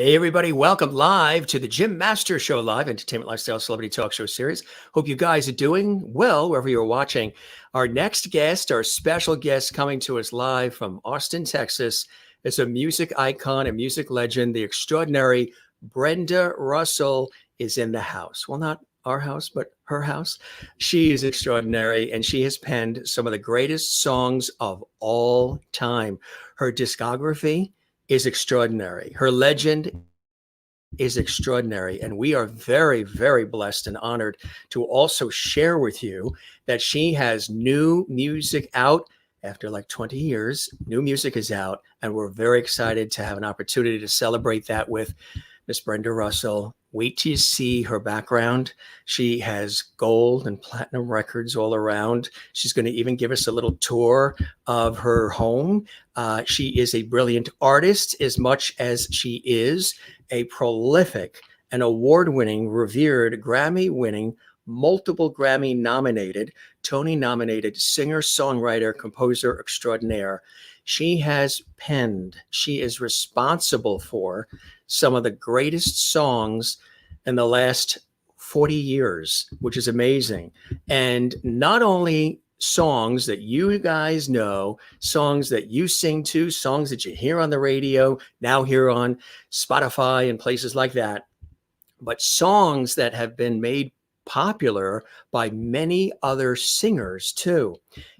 Hey, everybody, welcome live to the Jim Master Show, live entertainment, lifestyle, celebrity talk show series. Hope you guys are doing well wherever you're watching. Our next guest, our special guest coming to us live from Austin, Texas, is a music icon, a music legend, the extraordinary Brenda Russell is in the house. Well, not our house, but her house. She is extraordinary, and she has penned some of the greatest songs of all time. Her discography is extraordinary. Her legend is extraordinary. And we are very, very blessed and honored to also share with you that she has new music out after like 20 years. New music is out, and we're very excited to have an opportunity to celebrate that with Miss Brenda Russell. Wait till you see her background. She has gold and platinum records all around. She's going to even give us a little tour of her home. She is a brilliant artist as much as she is a prolific and award-winning, revered, Grammy-winning, multiple Grammy-nominated, Tony-nominated singer-songwriter, composer extraordinaire. She has penned, she is responsible for some of the greatest songs in the last 40 years, which is amazing. And not only songs that you guys know, songs that you sing to, songs that you hear on the radio, now here on Spotify and places like that, but songs that have been made popular by many other singers too.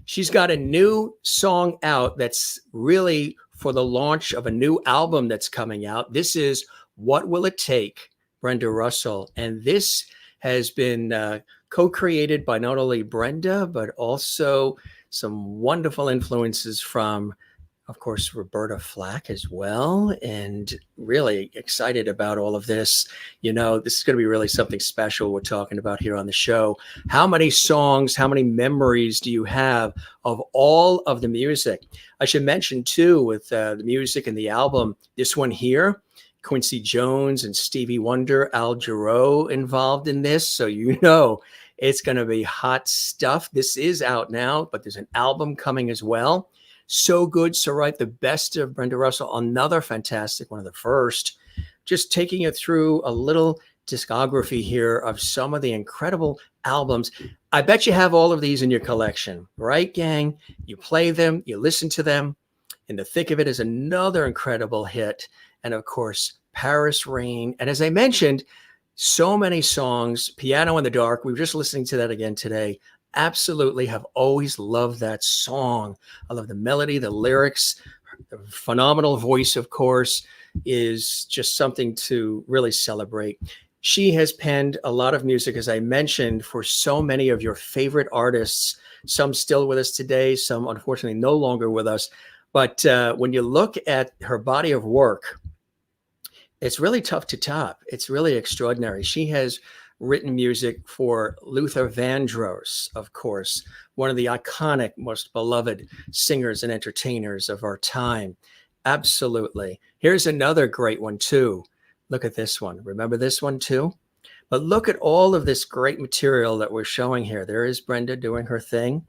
She's got a new song out that's really for the launch of a new album that's coming out. This is What Will It Take, Brenda Russell. And this has been co-created by not only Brenda, but also some wonderful influences from, of course, Roberta Flack as well. And really excited about all of this. You know, this is going to be really something special we're talking about here on the show. How many songs, how many memories do you have of all of the music? I should mention too, with the music and the album, this one here, Quincy Jones and Stevie Wonder, Al Jarreau involved in this. So you know it's going to be hot stuff. This is out now, but there's an album coming as well. So good, so right, the best of Brenda Russell, another fantastic, one of the first. Just taking you through a little discography here of some of the incredible albums. I bet you have all of these in your collection, right, gang? You play them, you listen to them. In the thick of it is another incredible hit. And of course, Paris Rain. And as I mentioned, so many songs, Piano in the Dark. We were just listening to that again today. Absolutely have always loved that song. I love the melody, the lyrics, the phenomenal voice, of course, is just something to really celebrate. She has penned a lot of music, as I mentioned, for so many of your favorite artists, some still with us today, some unfortunately no longer with us. But when you look at her body of work, it's really tough to top. It's really extraordinary. She has written music for Luther Vandross, of course, one of the iconic, most beloved singers and entertainers of our time. Absolutely. Here's another great one too. Look at this one. Remember this one too? But look at all of this great material that we're showing here. There is Brenda doing her thing.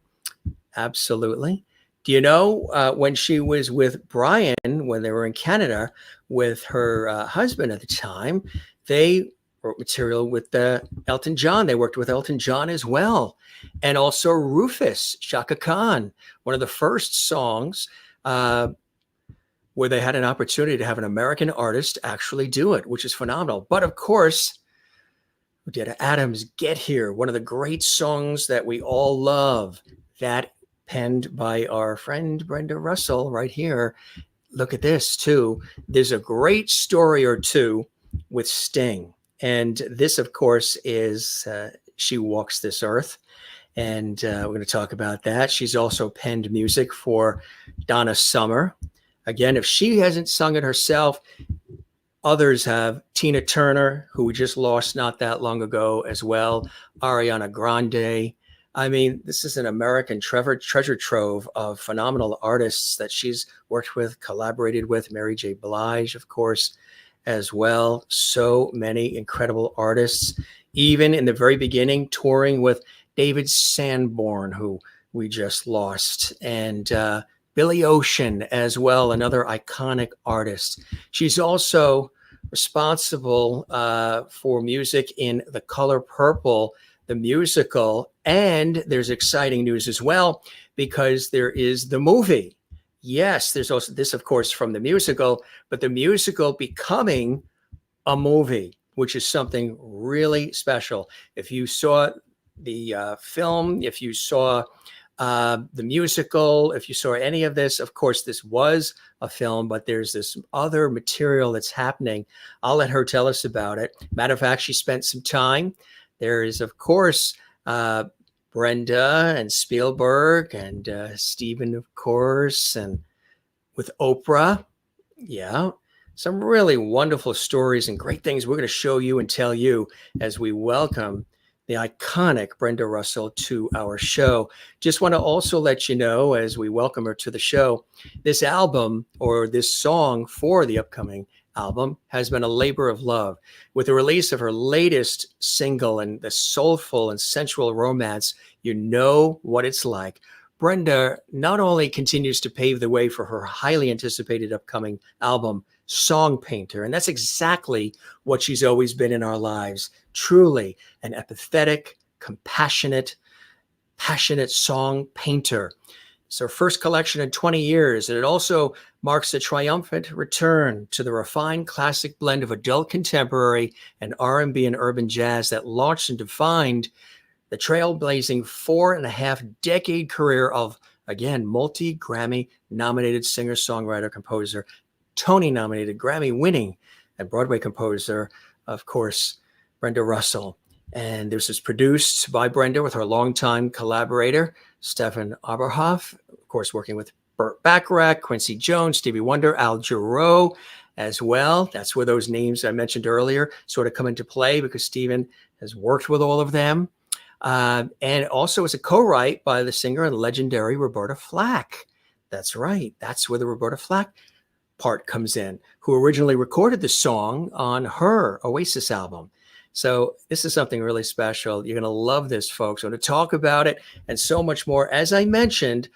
Absolutely. Do you know when she was with Brian, when they were in Canada with her husband at the time, they wrote material with Elton John. They worked with Elton John as well. And also Rufus, Chaka Khan, one of the first songs where they had an opportunity to have an American artist actually do it, which is phenomenal. But of course, Detta Adams, Get Here, one of the great songs that we all love, that penned by our friend Brenda Russell right here. Look at this too. There's a great story or two with Sting. And this, of course, is She Walks This Earth. And we're going to talk about that. She's also penned music for Donna Summer. Again, if she hasn't sung it herself, others have. Tina Turner, who we just lost not that long ago as well. Ariana Grande. I mean, this is an American treasure trove of phenomenal artists that she's worked with, collaborated with. Mary J. Blige, of course, as well. So many incredible artists. Even in the very beginning, touring with David Sanborn, who we just lost, and Billy Ocean as well, another iconic artist. She's also responsible for music in The Color Purple, the musical. And there's exciting news as well, because there is the movie. Yes, there's also this, of course, from the musical, but the musical becoming a movie, which is something really special. If you saw the film, if you saw the musical, if you saw any of this, of course, this was a film, but there's this other material that's happening. I'll let her tell us about it. Matter of fact, she spent some time. There is, of course, Brenda and Spielberg and Steven, of course, and with Oprah. Yeah. Some really wonderful stories and great things we're going to show you and tell you as we welcome the iconic Brenda Russell to our show. Just want to also let you know, as we welcome her to the show, this album, or this song for the upcoming album, has been a labor of love. With the release of her latest single and the soulful and sensual romance, you know what it's like. Brenda not only continues to pave the way for her highly anticipated upcoming album, Song Painter, and that's exactly what she's always been in our lives. Truly an empathetic, compassionate, passionate song painter. It's her first collection in 20 years, and it also marks a triumphant return to the refined classic blend of adult contemporary and R&B and urban jazz that launched and defined the trailblazing 4.5-decade career of, again, multi-Grammy nominated singer-songwriter, composer, Tony-nominated, Grammy-winning, and Broadway composer, of course, Brenda Russell. And this is produced by Brenda with her longtime collaborator, Stefan Oberhoff, of course, working with Burt Bacharach, Quincy Jones, Stevie Wonder, Al Jarreau as well. That's where those names I mentioned earlier sort of come into play, because Stephen has worked with all of them. And also as a co-write by the singer and legendary Roberta Flack. That's right. That's where the Roberta Flack part comes in, who originally recorded the song on her Oasis album. So this is something really special. You're going to love this, folks. I'm going to talk about it and so much more. As I mentioned,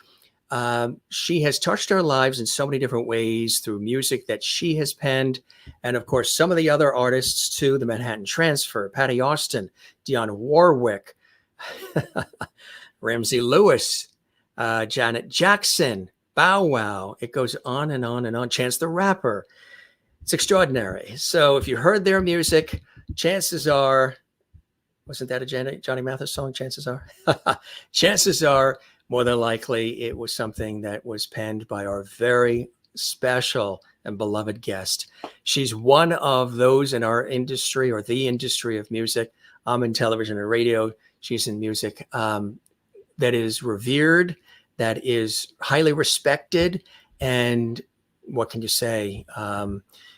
she has touched our lives in so many different ways through music that she has penned. And of course, some of the other artists too, the Manhattan Transfer, Patty Austin, Dionne Warwick, Ramsey Lewis, Janet Jackson, Bow Wow. It goes on and on and on. Chance the Rapper. It's extraordinary. So if you heard their music, chances are, wasn't that a Johnny Mathis song? Chances are, chances are, more than likely, it was something that was penned by our very special and beloved guest. She's one of those in our industry, or the industry of music. I'm in television and radio. She's in music that is revered, that is highly respected. And what can you say?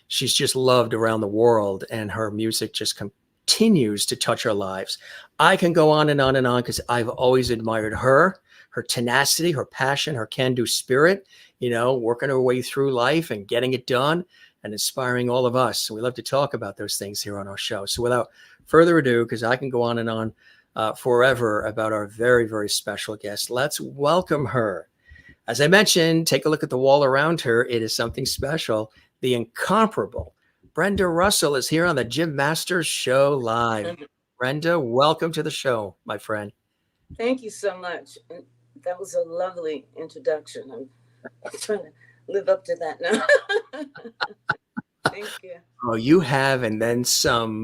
She's just loved around the world, and her music just continues to touch our lives. I can go on and on and on, because I've always admired her tenacity, her passion, her can-do spirit, working her way through life and getting it done and inspiring all of us. So we love to talk about those things here on our show. So without further ado, because I can go on and on forever about our very, very special guest, let's welcome her. As I mentioned, take a look at the wall around her. It is something special. The incomparable Brenda Russell is here on the Jim Masters Show Live. Brenda, welcome to the show, my friend. Thank you so much. That was a lovely introduction. I'm trying to live up to that now. Thank you. Oh, you have, and then some,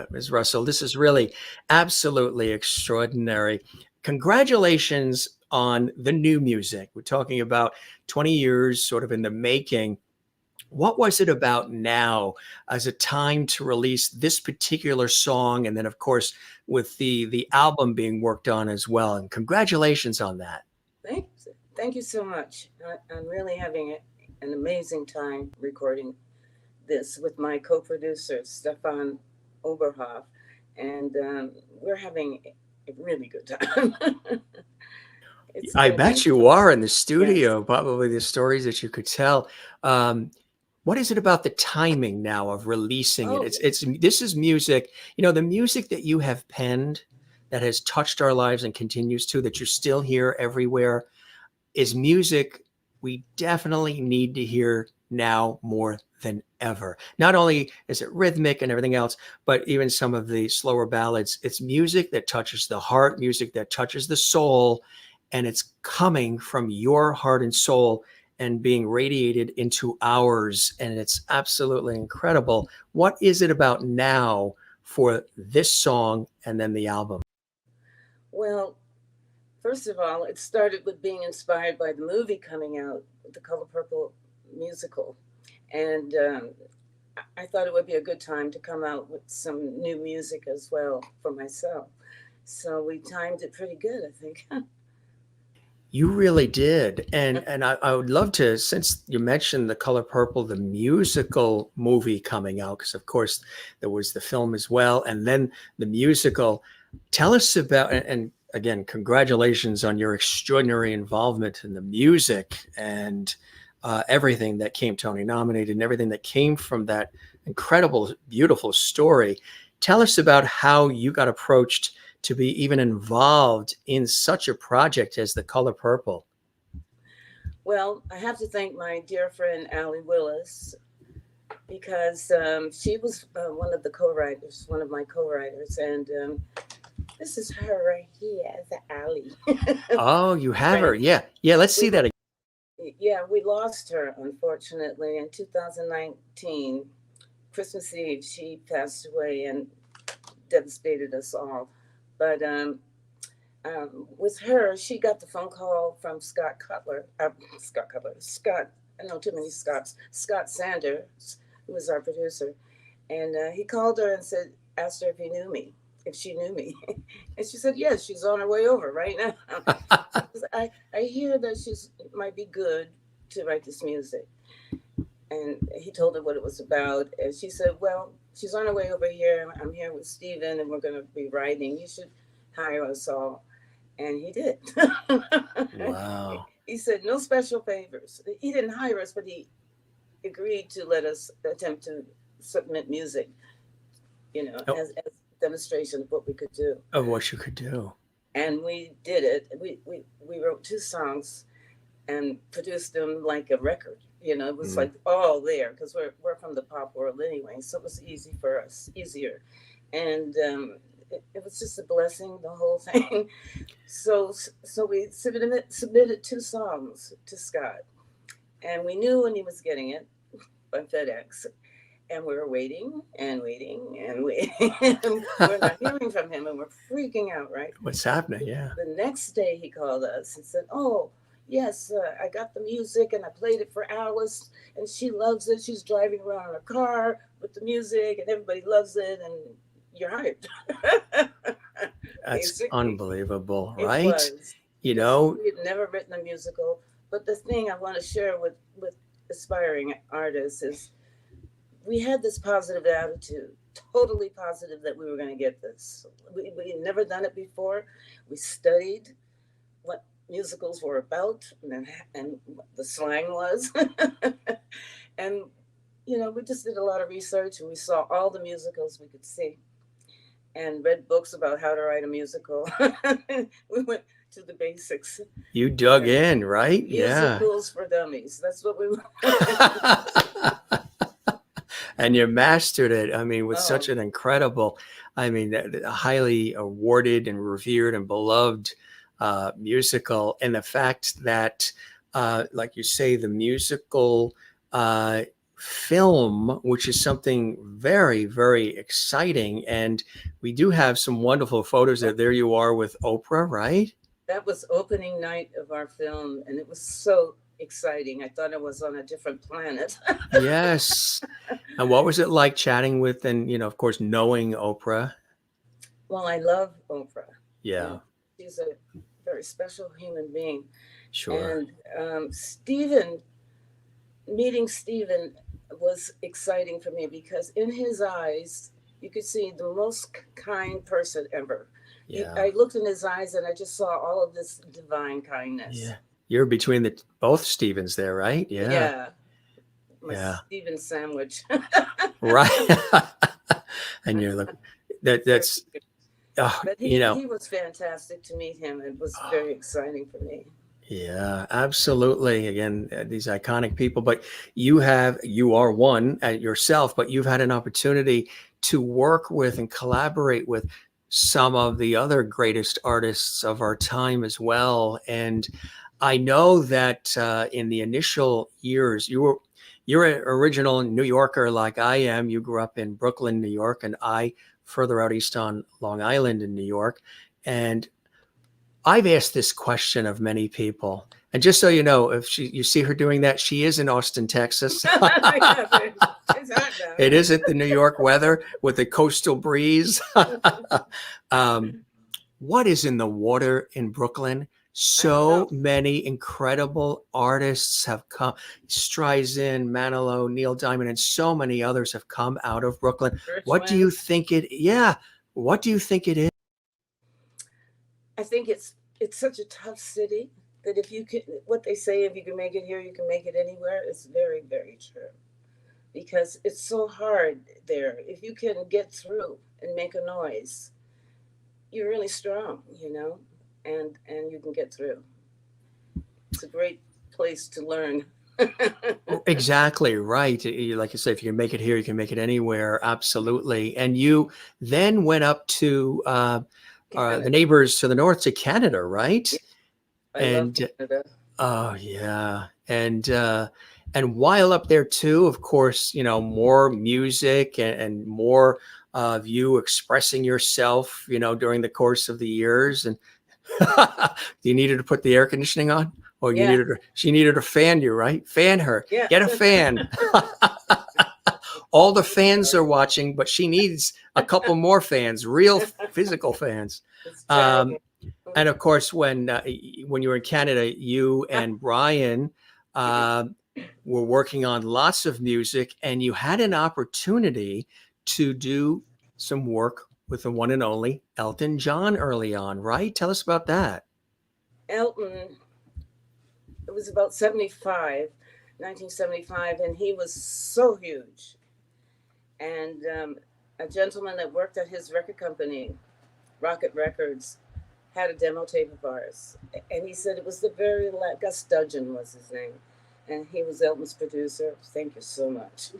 Ms. Russell. This is really absolutely extraordinary. Congratulations on the new music. We're talking about 20 years sort of in the making. What was it about now as a time to release this particular song? And then, of course, with the album being worked on as well. And congratulations on that. Thank you so much. I'm really having an amazing time recording this with my co-producer, Stefan Oberhoff. And we're having a really good time. I bet you are in the studio, yes. Probably the stories that you could tell. What is it about the timing now of releasing it? This is music, the music that you have penned that has touched our lives and continues to, that you're still hear everywhere, is music we definitely need to hear now more than ever. Not only is it rhythmic and everything else, but even some of the slower ballads, it's music that touches the heart, music that touches the soul, and it's coming from your heart and soul and being radiated into ours. And it's absolutely incredible. What is it about now for this song and then the album? Well, first of all, it started with being inspired by the movie coming out, The Color Purple musical. And I thought it would be a good time to come out with some new music as well for myself. So we timed it pretty good, I think. You really did. And I would love to, since you mentioned The Color Purple, the musical movie coming out, because of course there was the film as well, and then the musical. Tell us about, and again, congratulations on your extraordinary involvement in the music and everything that came Tony nominated and everything that came from that incredible, beautiful story. Tell us about how you got approached to be even involved in such a project as The Color Purple. Well, I have to thank my dear friend Allee Willis, because she was one of the co-writers, one of my co-writers, and this is her right here, the Allee. Oh, you have her. Yeah. Let's see that again. Yeah, we lost her, unfortunately, in 2019. Christmas Eve, she passed away and devastated us all. But with her, she got the phone call from Scott, I know too many Scotts, Scott Sanders, who was our producer. And he called her and asked her if she knew me. And she said, yes, she's on her way over right now. I hear that she's might be good to write this music. And he told her what it was about. And she said, well, she's on her way over here. I'm here with Steven and we're going to be writing. You should hire us all. And he did. Wow. He said, no special favors. He didn't hire us, but he agreed to let us attempt to submit music, as a demonstration of what we could do. Of what you could do. And we did it. We wrote 2 songs and produced them like a record. It was like all there because we're from the pop world anyway. So it was easier. And it was just a blessing, the whole thing. So we submitted 2 songs to Scott. And we knew when he was getting it by FedEx. And we were waiting and waiting and waiting. And we're not hearing from him and we're freaking out, right? What's happening? Yeah. The next day he called us and said, oh, yes, I got the music and I played it for Alice and she loves it. She's driving around in her car with the music and everybody loves it and you're hired. That's Basically, unbelievable, it right? was. We had never written a musical, but the thing I want to share with aspiring artists is we had this positive attitude, totally positive that we were going to get this. We had never done it before. We studied what musicals were about and what the slang was. And, we just did a lot of research and we saw all the musicals we could see and read books about how to write a musical. We went to the basics. You dug in, right? Musicals for dummies. That's what we were. And you mastered it. I mean, with such an incredible, highly awarded and revered and beloved musical. And the fact that, like you say, the musical film, which is something very, very exciting. And we do have some wonderful photos there you are with Oprah, right? That was opening night of our film. And it was so exciting. I thought I was on a different planet. Yes. And what was it like chatting with and, of course, knowing Oprah? Well, I love Oprah. Yeah. She's a very special human being. Sure. And meeting Steven was exciting for me because in his eyes, you could see the most kind person ever. Yeah. I looked in his eyes and I just saw all of this divine kindness. Yeah. You're between both Stevens there, right? Yeah. Yeah. My Steven sandwich. Right. And you're like, that's, but he was fantastic to meet him. It was very exciting for me. Yeah, absolutely. Again, these iconic people, but you are one at yourself, but you've had an opportunity to work with and collaborate with some of the other greatest artists of our time as well. And I know that in the initial years, you're an original New Yorker like I am. You grew up in Brooklyn, New York, and I further out east on Long Island in New York. And I've asked this question of many people, and just so you know, if you see her doing that, she is in Austin, Texas. Yeah, it's hot down. It isn't the New York weather with the coastal breeze. What is in the water in Brooklyn? So many incredible artists have come. Streisand, Manilow, Neil Diamond, and so many others have come out of Brooklyn. What do you think it? Yeah, what do you think it is? I think it's such a tough city that if you can, what they say, if you can make it here, you can make it anywhere. It's very, very true, because it's so hard there. If you can get through and make a noise, you're really strong, and you can get through. It's a great place to learn. Exactly right. Like you say, if you can make it here, you can make it anywhere. Absolutely. And you then went up to the neighbors to the north, to Canada, right? I love Canada. Oh yeah, and while up there too, of course, more music and more of you expressing yourself, during the course of the years. And you needed to put the air conditioning on, or she needed to fan you, right? Fan her. Yeah. Get a fan. All the fans are watching, but she needs a couple more fans, real physical fans. And of course, when you were in Canada, you and Brian were working on lots of music, and you had an opportunity to do some work with the one and only Elton John early on, right? Tell us about that. Elton, it was about 1975, and he was so huge. And a gentleman that worked at his record company, Rocket Records, had a demo tape of ours. And he said it was the very last, Gus Dudgeon was his name. And he was Elton's producer. Thank you so much.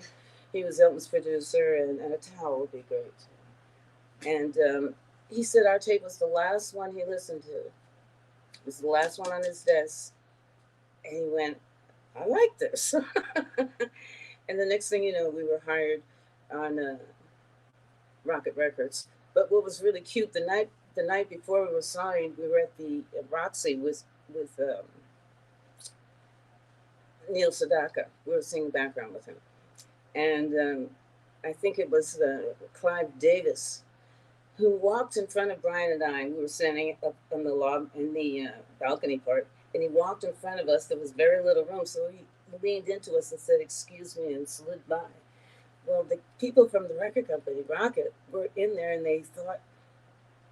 He was Elton's producer, and a towel would be great. And he said our tape was the last one he listened to. It was the last one on his desk. And he went, I like this. And the next thing you know, we were hired on Rocket Records. But what was really cute, the night before we were signed, we were at the Roxy with Neil Sedaka. We were singing background with him. And I think it was Clive Davis who walked in front of Brian and I. We were standing up on the balcony part, and he walked in front of us. There was very little room, so he leaned into us and said, "Excuse me," and slid by. Well, the people from the record company, Rocket, were in there, and they thought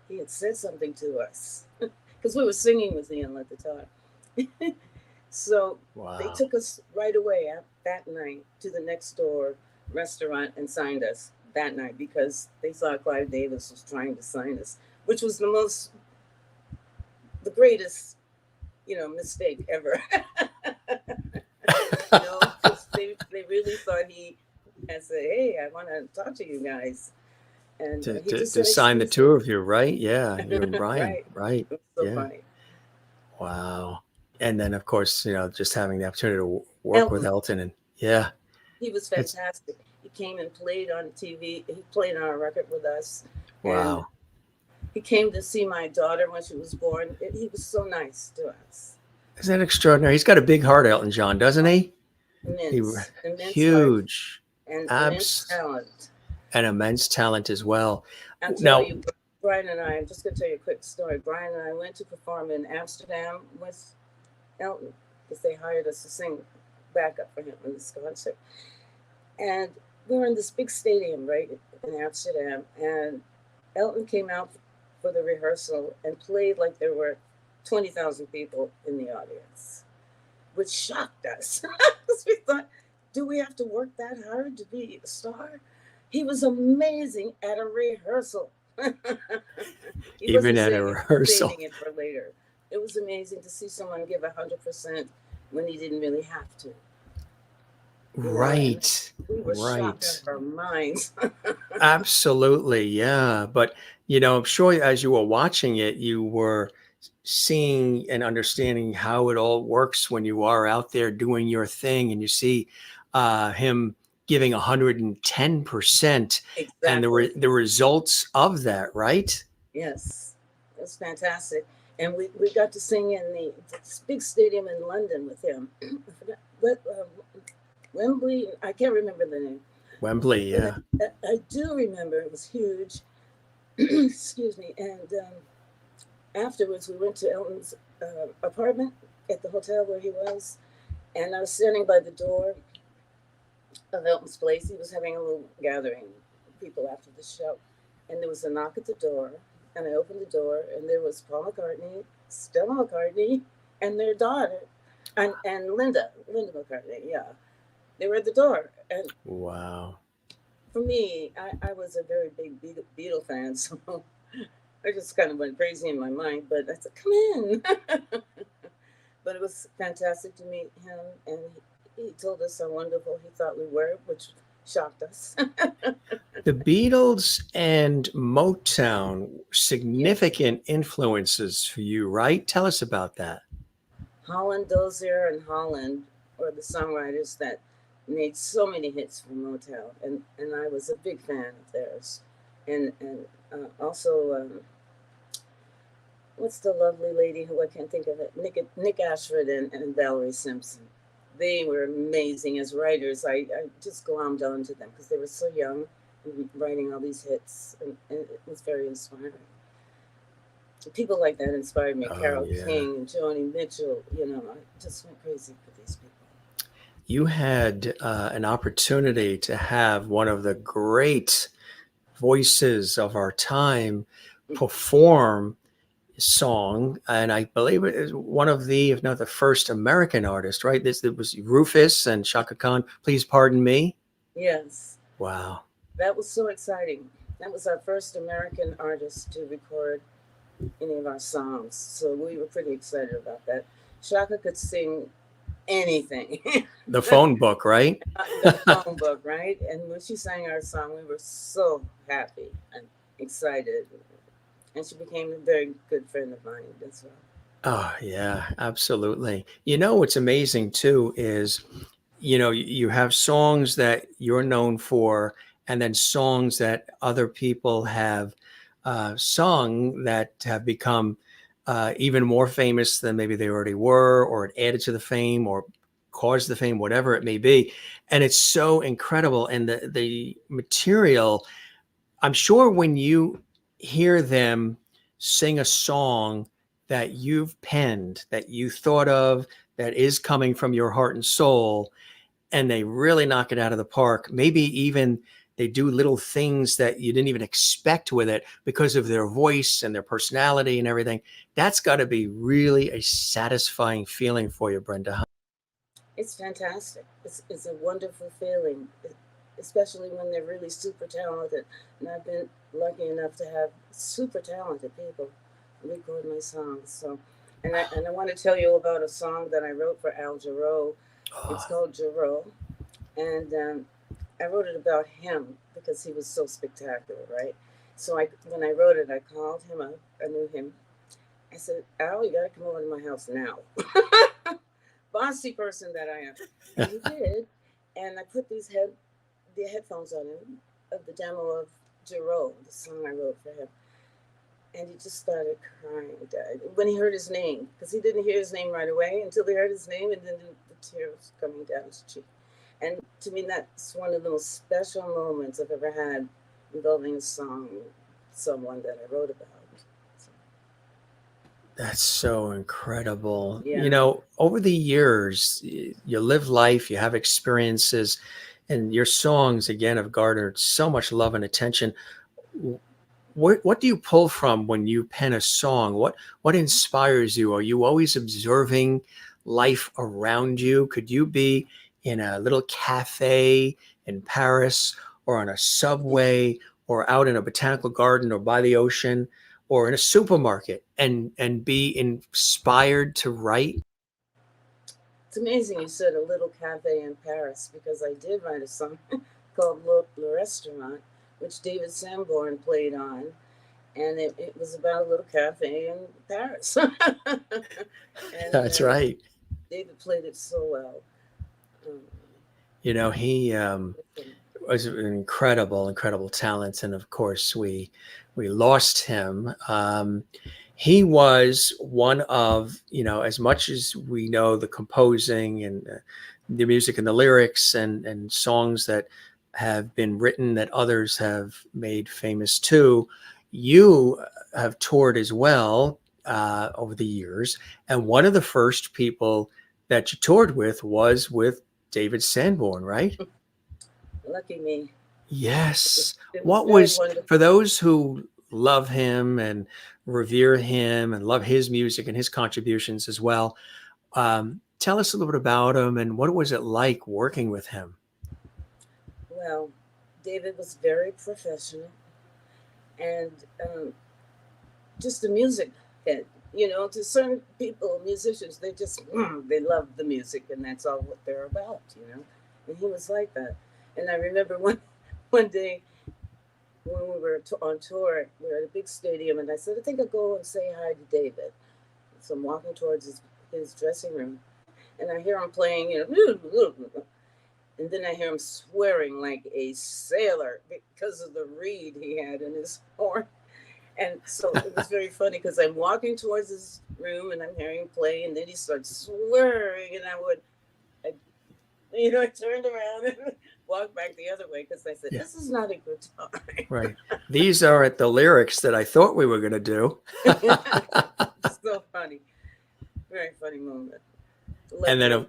he had said something to us because we were singing with Ian at the time. So They took us right away that night to the next door restaurant and signed us that night, because they thought Clive Davis was trying to sign us, which was the greatest, mistake ever. They really thought he had said, "Hey, I want to talk to you guys." And to sign the two of you, right? Yeah, you and Brian, right? It was so funny. Wow. And then, of course, just having the opportunity to work with Elton, and he was fantastic. He came and played on TV. He played on our record with us. Wow. And he came to see my daughter when she was born. He was so nice to us. Isn't that extraordinary? He's got a big heart, Elton John, doesn't he? Immense huge. And immense talent. And immense talent as well. I'll tell you, Brian and I, I'm just going to tell you a quick story. Brian and I went to perform in Amsterdam with Elton, because they hired us to sing backup for him in this concert. And we were in this big stadium, right, in Amsterdam. And Elton came out for the rehearsal and played like there were 20,000 people in the audience, which shocked us. Because we thought, do we have to work that hard to be a star? He was amazing at a rehearsal. Even at a rehearsal. Saving it for later. it was amazing to see someone give 100% when he didn't really have to. And Right. we were shocked out Right. of our minds. Absolutely. Yeah. But, I'm sure as you were watching it, you were seeing and understanding how it all works when you are out there doing your thing and you see him giving 110% and Exactly. the results of that, right? Yes, it was fantastic. And we got to sing in this big stadium in London with him. I forgot what, Wembley, I can't remember the name. Wembley. But Yeah. I do remember it was huge. Excuse me. And afterwards, we went to Elton's apartment at the hotel where he was. And I was standing by the door of Elton's place. He was having a little gathering, people after the show. And there was a knock at the door. And I opened the door, and there was Paul McCartney, Stella McCartney, and their daughter, and Linda McCartney. Yeah, they were at the door. And Wow. for me, I was a very big Beatle fan, so I just kind of went crazy in my mind. But I said, "Come in." But it was fantastic to meet him, and he told us how wonderful he thought we were, which shocked us. The Beatles and Motown, Yes. significant influences for you, right? Tell us about that. Holland Dozier and Holland were the songwriters that made so many hits for Motown, and I was a big fan of theirs. And also, what's the lovely lady who I can't think of it? Nick Ashford and Valerie Simpson. They were amazing as writers. I just glommed onto them because they were so young and writing all these hits, and it was very inspiring. People like that inspired me. Oh, Carole yeah. King, Joni Mitchell. I just went crazy for these people. You had an opportunity to have one of the great voices of our time perform a song, and I believe it is one of the, if not the first American artist, right? This it was Rufus and Shaka Khan. Please pardon me. Yes, Wow. that was so exciting. That was our first American artist to record any of our songs, so we were pretty excited about that. Shaka could sing anything. The phone book, right? The phone book, right? And when she sang our song, we were so happy and excited. And she became a very good friend of mine as well. Oh, yeah, absolutely. What's amazing too is, you have songs that you're known for, and then songs that other people have sung that have become even more famous than maybe they already were, or it added to the fame or caused the fame, whatever it may be. And it's so incredible. And the material, I'm sure when you hear them sing a song that you've penned, that you thought of, that is coming from your heart and soul, and they really knock it out of the park, maybe even they do little things that you didn't even expect with it because of their voice and their personality and everything. That's got to be really a satisfying feeling for you, Brenda. It's fantastic. It's a wonderful feeling, especially when they're really super talented. And I've been lucky enough to have super talented people record my songs. So, and I want to tell you about a song that I wrote for Al Jarreau. It's Oh, called Jarreau, and I wrote it about him because he was so spectacular, right? So when I wrote it, I called him up. I knew him. I said, Al, you got to come over to my house now. Bossy person that I am. And he did. And I put the headphones on him of the demo of Jarreau, the song I wrote for him. And he just started crying when he heard his name, because he didn't hear his name right away until he heard his name, and then the tears coming down his cheek. And to me, that's one of the most special moments I've ever had involving a song, someone that I wrote about. So, that's so incredible. yeah. Over the years, you live life, you have experiences, and your songs, again, have garnered so much love and attention. What do you pull from when you pen a song? What inspires you? Are you always observing life around you? Could you be in a little cafe in Paris, or on a subway, or out in a botanical garden, or by the ocean? or in a supermarket and be inspired to write? It's amazing you said a little cafe in Paris, because I did write a song called Le Restaurant, which David Sanborn played on. And it was about a little cafe in Paris. And That's right. David played it so well. You know, he was an incredible talent, and of course we lost him. He was one of, you know, as much as we know the composing and the music and the lyrics and songs that have been written that others have made famous too, you have toured as well over the years. And one of the first people that you toured with was with David Sanborn, right? Lucky me. Yes. It What very was, wonderful. for those who love him and revere him and love his music and his contributions as well, tell us a little bit about him and what was it like working with him? Well, David was very professional and just a music head. You know, to certain people, musicians, they just, they love the music and that's all what they're about, you know. And he was like that. And I remember one day when we were on tour, we were at a big stadium, and I said, I think I'll go and say hi to David. So I'm walking towards his dressing room, and I hear him playing, you know, and then I hear him swearing like a sailor because of the reed he had in his horn. And so it was very funny because I'm walking towards his room and I'm hearing him play, and then he starts swearing, and I turned around and walked back the other way because I said, this is not a good time. Right. These aren't the lyrics that I thought we were going to do. So funny. Very funny moment. And then,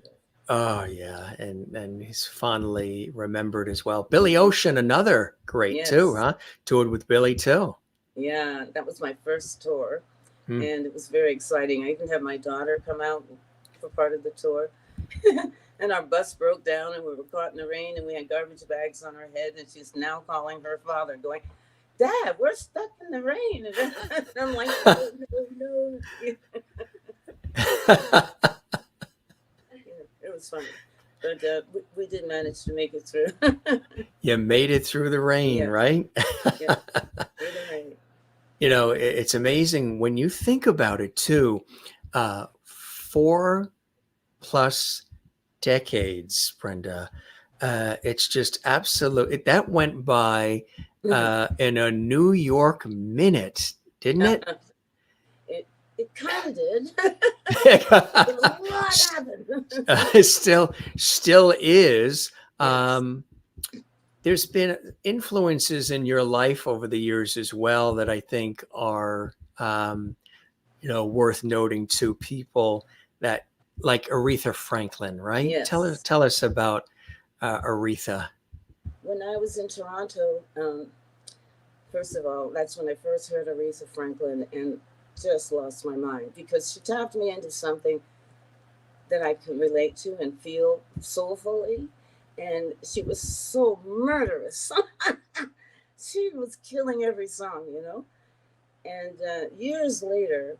oh yeah. And he's fondly remembered as well. Billy Ocean, another great too, huh? Toured with Billy too. Yeah, that was my first tour. And it was very exciting. I even had my daughter come out for part of the tour. And our bus broke down and we were caught in the rain and we had garbage bags on our head, and she's now calling her father going, Dad, we're stuck in the rain. And I'm like, no. It was funny. But we did manage to make it through. You made it through the rain, right? Yeah, through the rain. You know, it's amazing when you think about it too. 4+ decades, Brenda. It's just absolute. That went by in a New York minute, didn't it? It kind of did. What happened? Still is. Yes. There's been influences in your life over the years as well that I think are, worth noting to people, that like Aretha Franklin, right? Yes. Tell us about Aretha. When I was in Toronto, first of all, that's when I first heard Aretha Franklin and just lost my mind, because she tapped me into something that I could relate to and feel soulfully. And she was so murderous. She was killing every song, you know. And years later,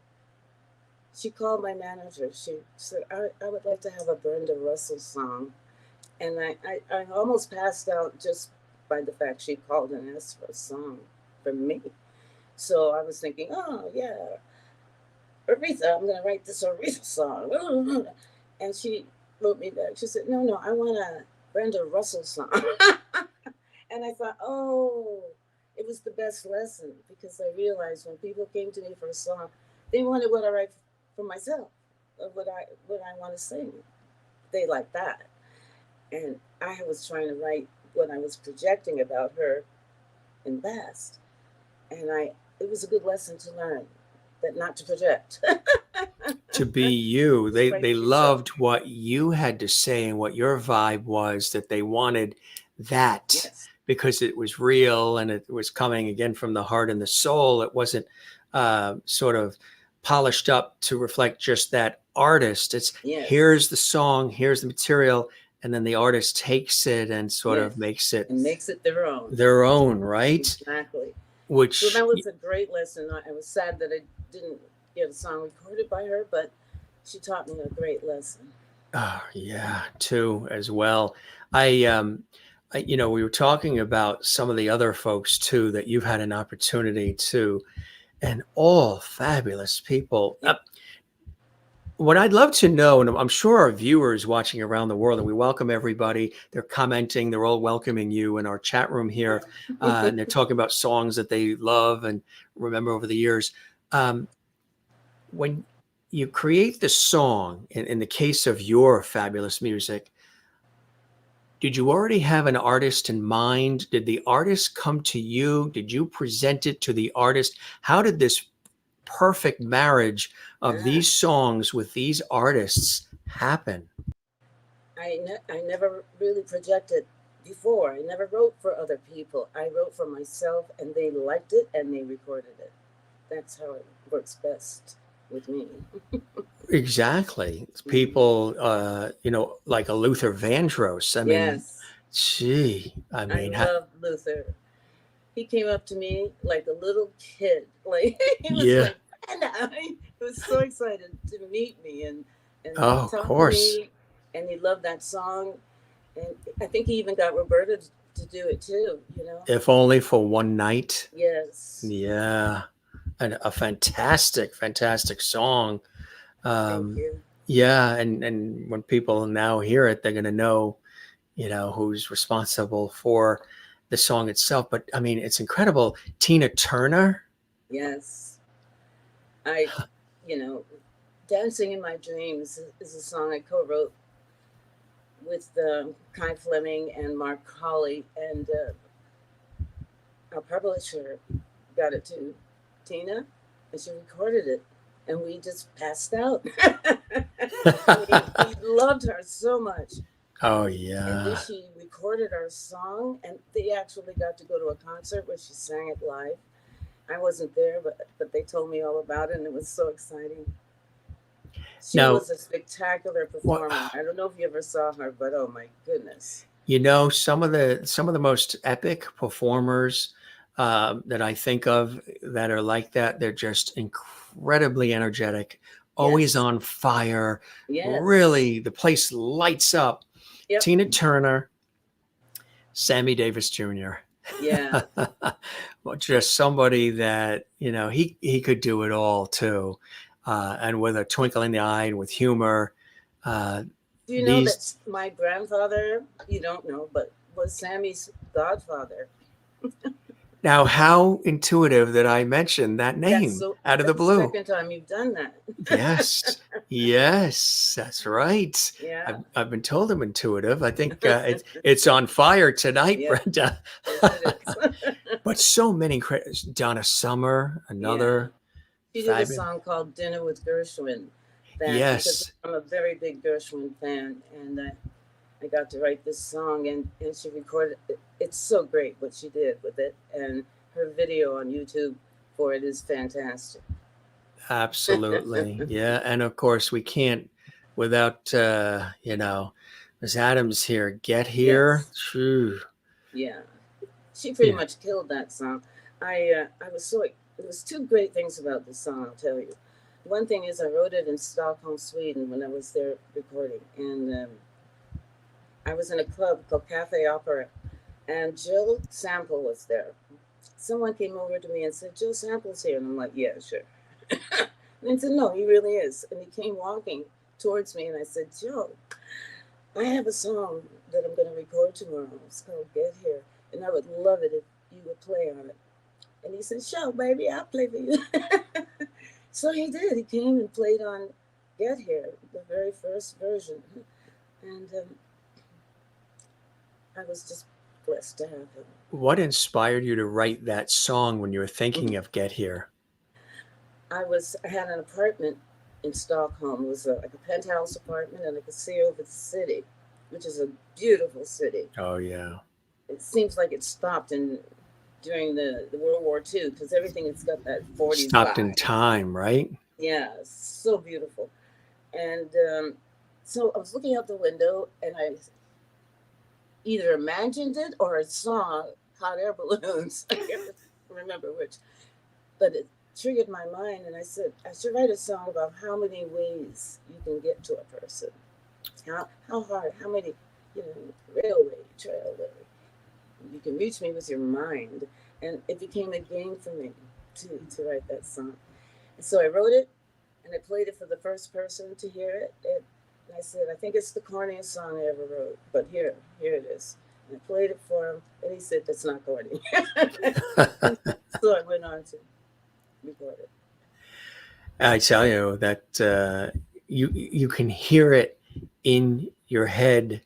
she called my manager. She said, I would like to have a Brenda Russell song. And I almost passed out just by the fact she called and asked for a song for me. So I was thinking, oh, yeah, Aretha, I'm going to write this Aretha song. And she wrote me back. She said, no, I want a Brenda Russell song. And I thought, oh, it was the best lesson, because I realized when people came to me for a song, they wanted what I write for myself, or what I want to sing. They like that. And I was trying to write what I was projecting about her in the past. And it was a good lesson to learn that not to project. To be you. They loved what you had to say and what your vibe was, that they wanted that. Yes. Because it was real and it was coming again from the heart and the soul. It wasn't sort of polished up to reflect just that artist. It's here's the song, here's the material, and then the artist takes it and sort of makes it their own. Their own, right? Exactly. So which that was a great lesson. I was sad that I didn't get a song recorded by her, but she taught me a great lesson. oh yeah, too as well. I we were talking about some of the other folks too that you've had an opportunity to, and all fabulous people. Yeah. What I'd love to know, and I'm sure our viewers watching around the world, and we welcome everybody. They're commenting, they're all welcoming you in our chat room here, and they're talking about songs that they love and remember over the years. When you create the song, in the case of your fabulous music, did you already have an artist in mind? Did the artist come to you? Did you present it to the artist? How did this perfect marriage of Ah, these songs with these artists happen? I never really projected before. I never wrote for other people. I wrote for myself, and they liked it, and they recorded it. That's how it works best with me. Exactly. People, like a Luther Vandross. I mean, Yes, gee, I I mean, love Luther. He came up to me like a little kid. Like he was yeah. like, and he was so excited to meet me and Oh, of talk to course. me, and he loved that song. And I think he even got Roberta to do it too. If only for one night. Yes. Yeah. And a fantastic, fantastic song. Thank Um, you. yeah. And when people now hear it, they're going to know, who's responsible for the song itself. But I mean, it's incredible. Tina Turner. Yes. I, you know, Dancing in My Dreams is a song I co-wrote with Kai Fleming and Mark Hawley, and our publisher got it to Tina, and she recorded it, and we just passed out. We loved her so much, Oh, and then yeah. she recorded our song, and they actually got to go to a concert where she sang it live. I wasn't there, but they told me all about it, and it was so exciting. She Now, was a spectacular what performer. I don't know if you ever saw her, but oh my goodness. some of the most epic performers that I think of that are like that, they're just incredibly energetic, always Yes. on fire. Yes. Really, the place lights up. Yep. Tina Turner, Sammy Davis Jr. Yeah. Well, just somebody that he could do it all too, and with a twinkle in the eye and with humor. Uh, Do you know these that my grandfather, you don't know, but was Sammy's godfather? Now, how intuitive that I mentioned that name out of the That's the blue. second time you've done that. Yes, yes, that's right. Yeah. I've been told I'm intuitive. I think it's on fire tonight, Yeah. Brenda. Yes, it is. But so many credits. Donna Summer, Yeah. another She did a fabulous. song called Dinner with Gershwin, that because Yes, I'm a very big Gershwin fan, and I got to write this song, and she recorded it. It's so great what she did with it, and her video on YouTube for it is fantastic. absolutely. Yeah, and of course we can't without Miss Adams here. Get Here. Yes. Phew. Yeah. She pretty Yeah. much killed that song. I was so There was two great things about this song. I'll tell you. One thing is I wrote it in Stockholm, Sweden, when I was there recording, and I was in a club called Cafe Opera, and Jill Sample was there. Someone came over to me and said, "Jill Sample's here," and I'm like, "Yeah, sure." And I said, "No, he really is." And he came walking towards me, and I said, "Joe, I have a song that I'm going to record tomorrow. It's called Get Here, and I would love it if you would play on it." And he said, "Sure, baby, I'll play for you." So he did. He came and played on Get Here, the very first version. And I was just blessed to have him. What inspired you to write that song when you were thinking of Get Here? I had an apartment in Stockholm. It was like a penthouse apartment, and I could see over the city, which is a beautiful city. Oh, yeah. It seems like it stopped during the World War II, because everything has got that 40s Stopped in vibe. time, right? Yeah, so beautiful. And so I was looking out the window, and I either imagined it or I saw hot air balloons. remember which, but it triggered my mind, and I said I should write a song about how many ways you can get to a person, how hard, how many, railway, trailway. You can reach me with your mind, and it became a game for me to write that song. And so I wrote it, and I played it for the first person to hear it. And I said, I think it's the corniest song I ever wrote, but here it is. And I played it for him, and he said, that's not corny. So I went on to record it. I tell you that you can hear it in your head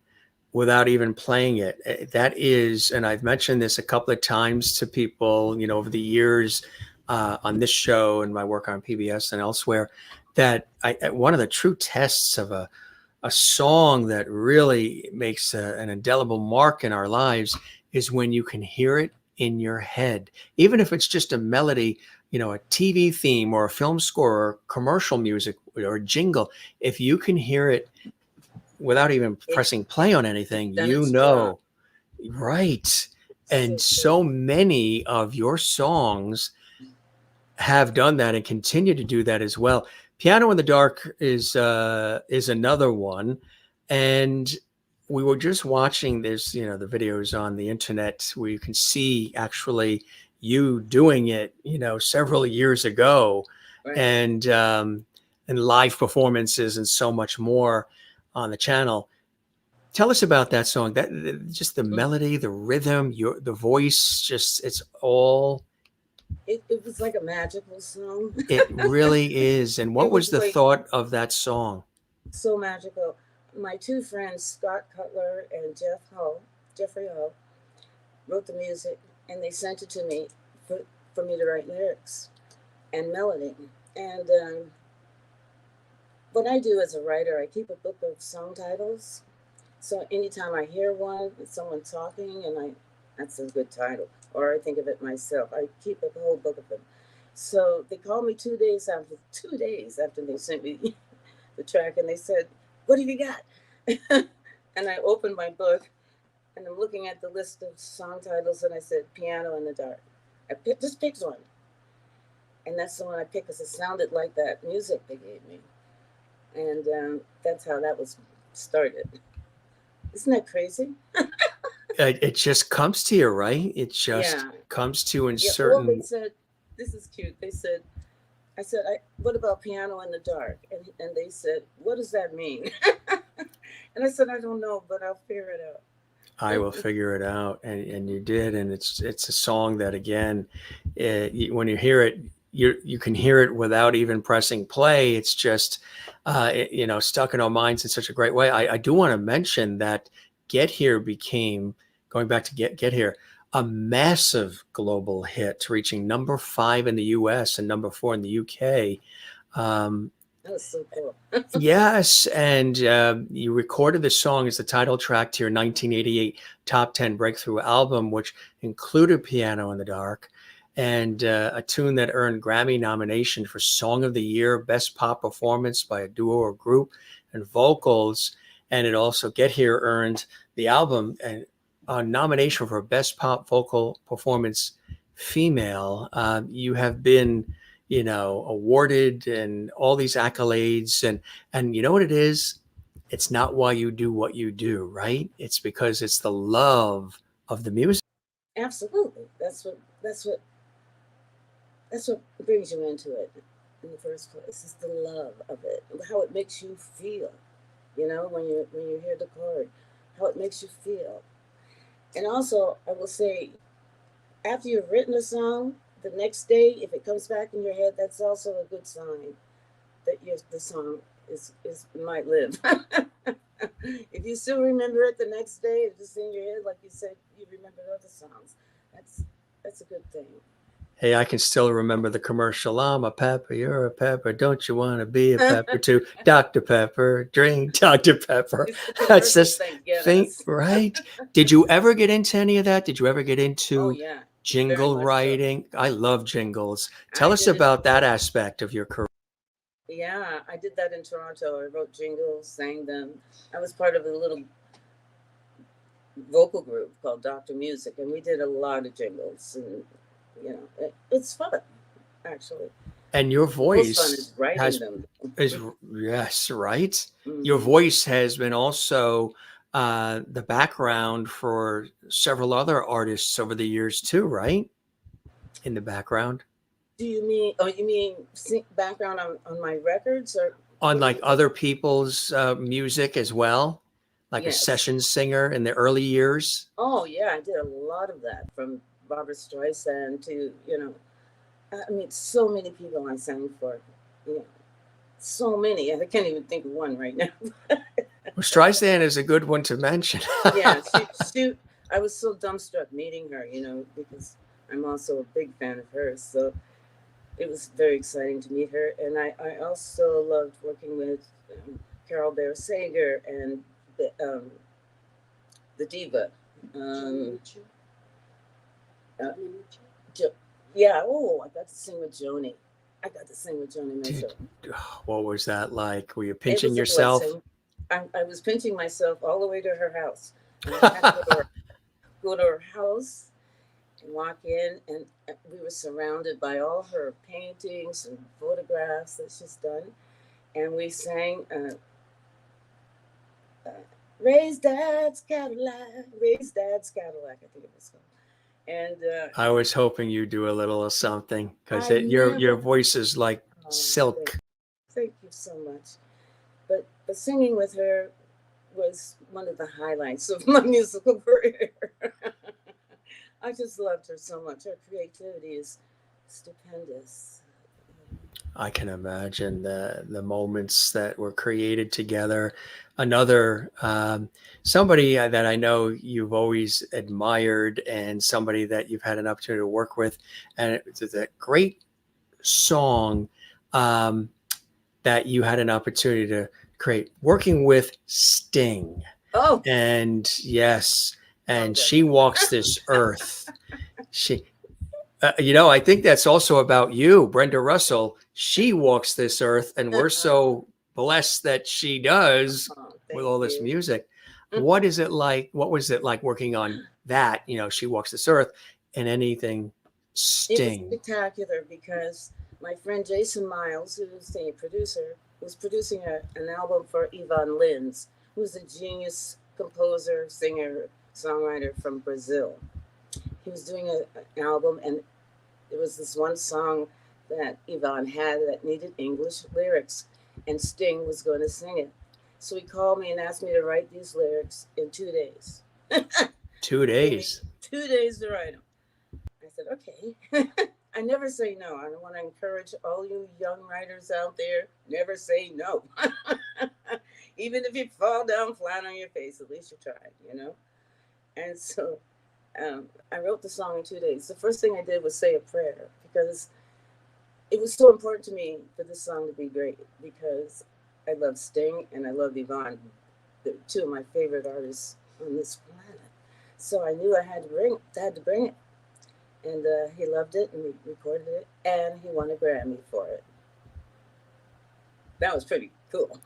without even playing it. That is, and I've mentioned this a couple of times to people, over the years on this show and my work on PBS and elsewhere, that one of the true tests of a song that really makes an indelible mark in our lives is when you can hear it in your head, even if it's just a melody, a TV theme or a film score or commercial music or a jingle. If you can hear it without even pressing play on anything, right. And so many of your songs have done that and continue to do that as well. Piano in the Dark is another one. And we were just watching this, the videos on the internet where you can see actually you doing it, several years ago, Right. and live performances and so much more on the channel. Tell us about that song. That just the melody, the rhythm, the voice, just it's all. It was like a magical song. It really is. And what was the thought of that song? So magical. My two friends, Scott Cutler and Jeffrey Hull, wrote the music, and they sent it to me for me to write lyrics and melody. And what I do as a writer, I keep a book of song titles. So anytime I hear one, someone talking, and that's a good title, or I think of it myself, I keep a whole book of them. So they called me 2 days after they sent me the track, and they said, what have you got? And I opened my book, and I'm looking at the list of song titles, and I said, Piano in the Dark. Just picked one. And that's the one I picked because it sounded like that music they gave me. And that's how that was started. Isn't that crazy? It just comes to you, right? It just comes to you in certain. Well, they said, this is cute. They said, I said, what about Piano in the Dark? And they said, what does that mean? And I said, I don't know, but I'll figure it out. I will figure it out. And you did. And it's a song that, again, when you hear it, you can hear it without even pressing play. It's just, stuck in our minds in such a great way. I do want to mention that Get Here became, going back to Get Here, a massive global hit, reaching number 5 in the US and number 4 in the UK. That was so cool. Yes, and you recorded the song as the title track to your 1988 top 10 breakthrough album, which included Piano in the Dark, and a tune that earned Grammy nomination for Song of the Year, Best Pop Performance by a Duo or Group, and Vocals. And it also, Get Here, earned the album and a nomination for Best Pop Vocal Performance Female. You have been, awarded and all these accolades. And you know what it is? It's not why you do what you do, right? It's because it's the love of the music. Absolutely. That's what brings you into it in the first place. It's the love of it, how it makes you feel, when you hear the chord, how it makes you feel. And also, I will say, after you've written a song, the next day, if it comes back in your head, that's also a good sign that the song might live. If you still remember it the next day, it's just in your head, like you said, you remember other songs. That's a good thing. Hey, I can still remember the commercial. I'm a pepper, you're a pepper. Don't you want to be a pepper too? Dr. Pepper, drink Dr. Pepper. That's this thing, right? Did you ever get into any of that? Did you ever get into jingle writing? So. I love jingles. Tell us about that aspect of your career. Yeah, I did that in Toronto. I wrote jingles, sang them. I was part of a little vocal group called Dr. Music, and we did a lot of jingles. And it's fun, actually. And your The most fun voice is writing has them. is yes, right? Your Mhm. voice has been also the background for several other artists over the years too, right? In the background Do you mean? Oh, you mean background on my records, or on what do like you? other people's music as well, like a Yes. session singer in the early years. Oh, yeah. I did a lot of that, from Barbara Streisand to I mean, so many people I sang for. You know, so many. I can't even think of one right now. Well, Streisand is a good one to mention. Yeah, she. I was so dumbstruck meeting her, because I'm also a big fan of hers. So it was very exciting to meet her, and I also loved working with Carol Bear Sager and the diva. Um, uh, yeah. Oh, I got to sing with Joni. I got to sing with Joni Dude, Mitchell. what was that like? Were you It pinching was a yourself? blessing. I was pinching myself all the way to her house, and I had to go to her house and walk in, and we were surrounded by all her paintings and photographs that she's done, and we sang uh, "Raise Dad's Cadillac," "Raise Dad's Cadillac," I think it was called, and I was hoping you'd do a little of something because I your never. voice is like Oh, silk. thank you so much. But singing with her was one of the highlights of my musical career. I just loved her so much. Her creativity is stupendous. I can imagine the moments that were created together. Another somebody that I know you've always admired, and somebody that you've had an opportunity to work with, and it's a great song um, that you had an opportunity to create, working with Sting. Oh, And yes, and love she it. walks this earth. She I think that's also about you, Brenda Russell. She walks this earth, and we're so blessed that she does Oh, with thank all this you. music. What is it like? What was it like working on that? She walks this earth, and anything It was Sting. spectacular because my friend Jason Miles, who's the producer, was producing an album for Yvonne Lins, who's a genius composer, singer, songwriter from Brazil. He was doing an album, and there was this one song that Yvonne had that needed English lyrics, and Sting was going to sing it. So he called me and asked me to write these lyrics in 2 days. 2 days. 2 days to write them. I said, okay. I never say no. I want to encourage all you young writers out there, never say no. Even if you fall down flat on your face, at least you tried. And so I wrote the song in 2 days. The first thing I did was say a prayer because it was so important to me for this song to be great, because I love Sting and I love Yvonne, the two of my favorite artists on this planet. So I knew I had to bring it, and he loved it, and we recorded it, and he won a Grammy for it. That was pretty cool.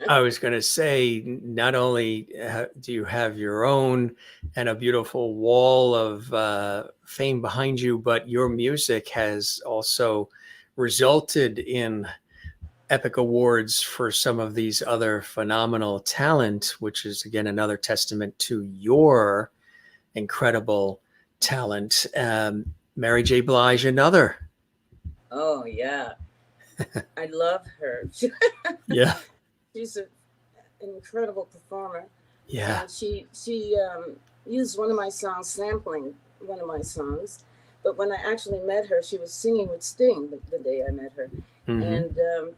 I was going to say, not only do you have your own and a beautiful wall of fame behind you, but your music has also resulted in epic awards for some of these other phenomenal talent, which is again another testament to your incredible talent. Mary J. Blige, another. Oh yeah, I love her. Yeah. She's an incredible performer, Yeah. and she used one of my songs, sampling one of my songs. But when I actually met her, she was singing with Sting the day I met her, Mm-hmm. and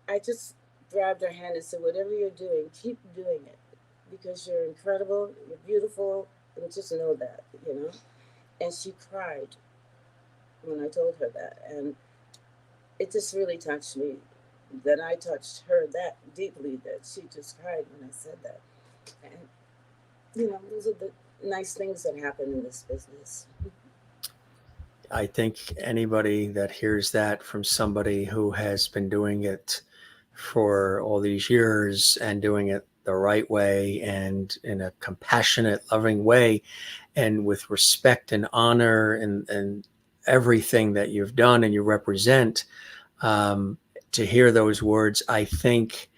I just grabbed her hand and said, "Whatever you're doing, keep doing it, because you're incredible, you're beautiful, and just know that." And she cried when I told her that, and it just really touched me. That I touched her that deeply that she just cried when I said that. And those are the nice things that happen in this business. I think anybody that hears that from somebody who has been doing it for all these years and doing it the right way and in a compassionate, loving way, and with respect and honor and everything that you've done and you represent, to hear those words, I think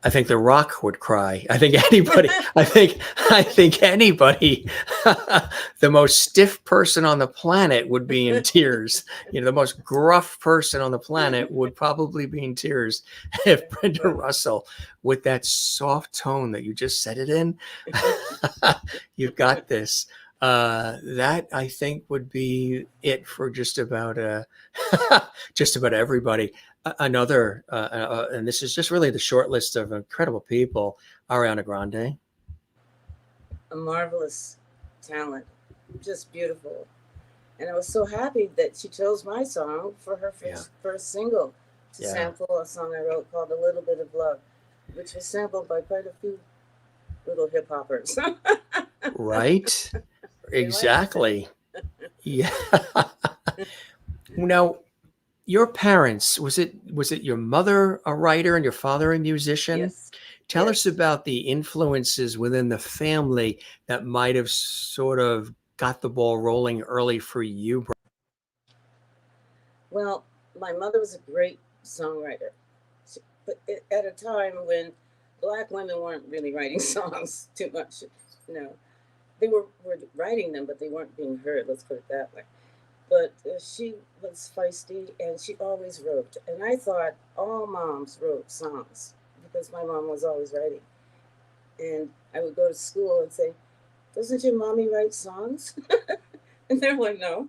The Rock would cry. I think anybody, I think anybody, the most stiff person on the planet would be in tears. You know, the most gruff person on the planet would probably be in tears if Brenda Russell, with that soft tone that you just said it in, you've got this. That I think would be it for just about just about everybody. Another, and this is just really the short list of incredible people: Ariana Grande. A marvelous talent, just beautiful. And I was so happy that she chose my song for her first single to sample a song I wrote called "A Little Bit of Love," which was sampled by quite a few little hip hoppers. Right. Exactly. Yeah. Now, your parents, was it your mother a writer and your father a musician? Yes. Tell us about the influences within the family that might have sort of got the ball rolling early for you. Well, my mother was a great songwriter, but at a time when Black women weren't really writing songs too much. No, they were writing them, but they weren't being heard. Let's put it that way. But she was feisty, and she always wrote. And I thought all moms wrote songs because my mom was always writing. And I would go to school and say, "Doesn't your mommy write songs?" And they're like, "No."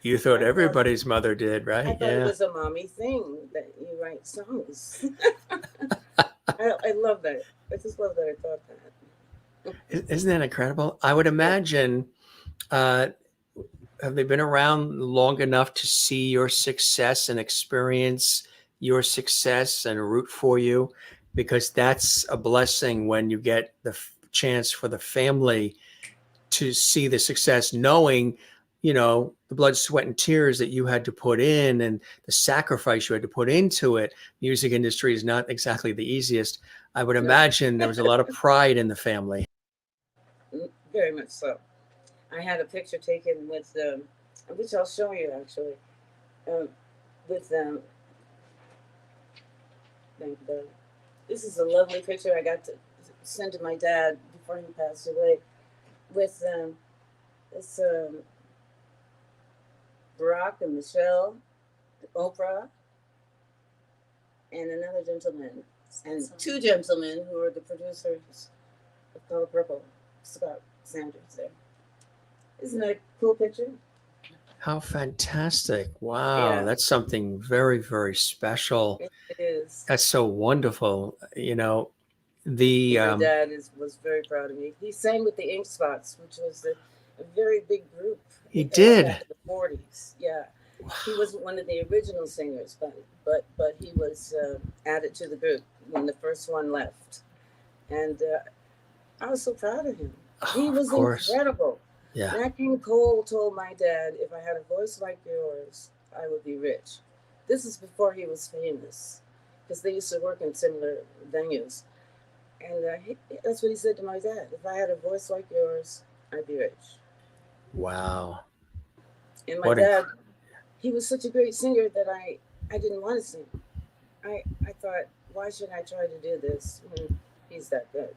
You thought everybody's mother did, right? I thought it was a mommy thing that you write songs. I love that. I just love that I thought that. Isn't that incredible? I would imagine, have they been around long enough to see your success and experience your success and root for you? Because that's a blessing when you get the chance for the family to see the success, knowing, you know, the blood, sweat, and tears that you had to put in and the sacrifice you had to put into it. Music industry is not exactly the easiest. I would imagine there was a lot of pride in the family. Very much so. I had a picture taken with, which I'll show you actually, with this is a lovely picture I got to send to my dad before he passed away, with this Barack and Michelle, Oprah, and another gentleman, and two gentlemen who are the producers of Color Purple, Scott Sanders there. Isn't that a cool picture? How fantastic. Wow. That's something very, very special. It is. That's so wonderful. You know, my dad was very proud of me. He sang with the Ink Spots, which was a very big group. He did. Back in the 40s. Yeah. Wow. He wasn't one of the original singers, but he was added to the group when the first one left. And I was so proud of him. He was incredible. Yeah. Nat King Cole told my dad, "If I had a voice like yours, I would be rich." This is before he was famous, because they used to work in similar venues. And that's what he said to my dad: "If I had a voice like yours, I'd be rich." Wow. And my dad, he was such a great singer that I didn't want to sing. I thought, why should I try to do this when he's that good?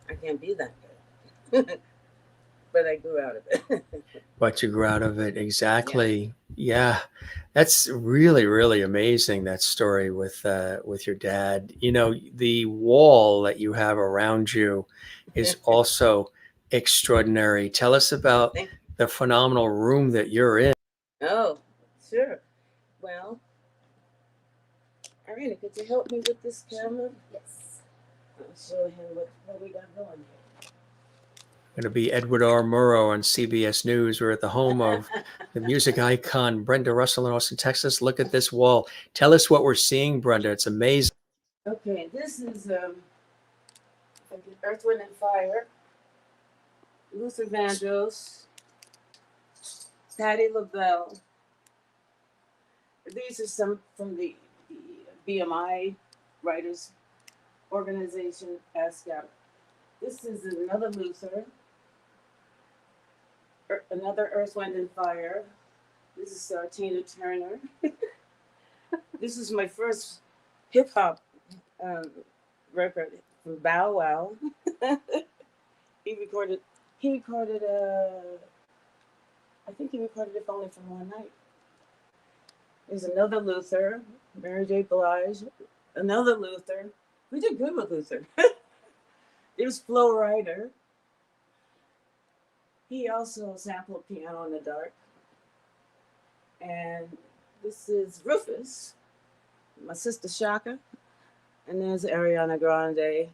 I can't be that good. But I grew out of it. But you grew out of it. Exactly. Yeah. That's really, really amazing, that story with your dad. You know, the wall that you have around you is also extraordinary. Tell us about the phenomenal room that you're in. Oh, sure. Well, Irina, could you help me with this camera? Yes. I'll show him what we got going here. Going to be Edward R. Murrow on CBS News. We're at the home of the music icon Brenda Russell in Austin, Texas. Look at this wall. Tell us what we're seeing, Brenda. It's amazing. Okay, this is Earth, Wind, and Fire, Luther Vandross, Patti LaBelle. These are some from the BMI Writers Organization, ASCAP. This is another Luther. another Earth, Wind, and Fire. This is Tina Turner. This is my first hip hop record from Bow Wow. He recorded. I think he recorded it only for one night. There's another Luther, Mary J. Blige. Another Luther. We did good with Luther. There's Flo Rida. He also sampled Piano in the Dark. And this is Rufus, my sister Shaka. And there's Ariana Grande.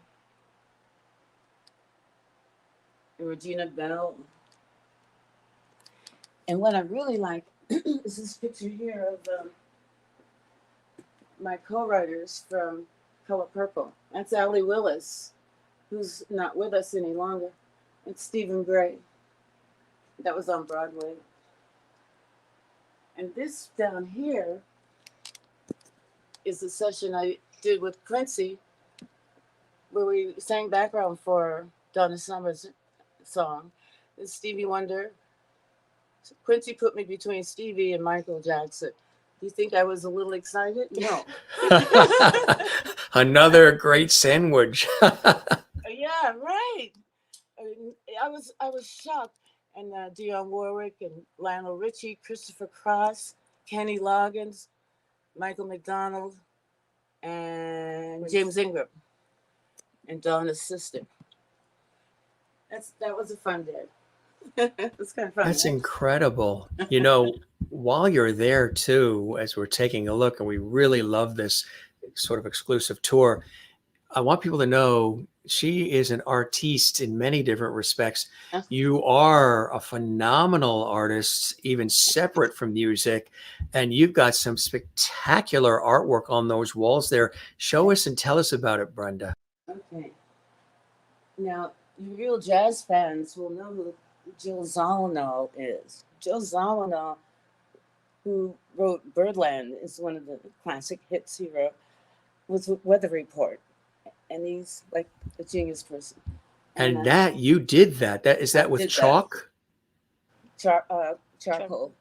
And Regina Bell. And what I really like is this picture here of my co-writers from Color Purple. That's Allee Willis, who's not with us any longer. It's Stephen Bray. That was on Broadway. And this down here is a session I did with Quincy, where we sang background for Donna Summer's song. It's Stevie Wonder. Quincy put me between Stevie and Michael Jackson. Do you think I was a little excited? No. Another great sandwich. Yeah, right. I was shocked. And Dionne Warwick and Lionel Richie, Christopher Cross, Kenny Loggins, Michael McDonald, and James Ingram, and Donna's sister. That was a fun day. It was kind of fun. That's incredible. You know, while you're there too, as we're taking a look, and we really love this sort of exclusive tour, I want people to know she is an artiste in many different respects. You are a phenomenal artist, even separate from music, and you've got some spectacular artwork on those walls there. Show us and tell us about it, Brenda. Okay. Now, you real jazz fans will know who Jill Zawinul is. Jill Zawinul, who wrote Birdland, is one of the classic hits he wrote, was Weather Report. And he's like a genius person. And that you did that. Is that with chalk? Charcoal.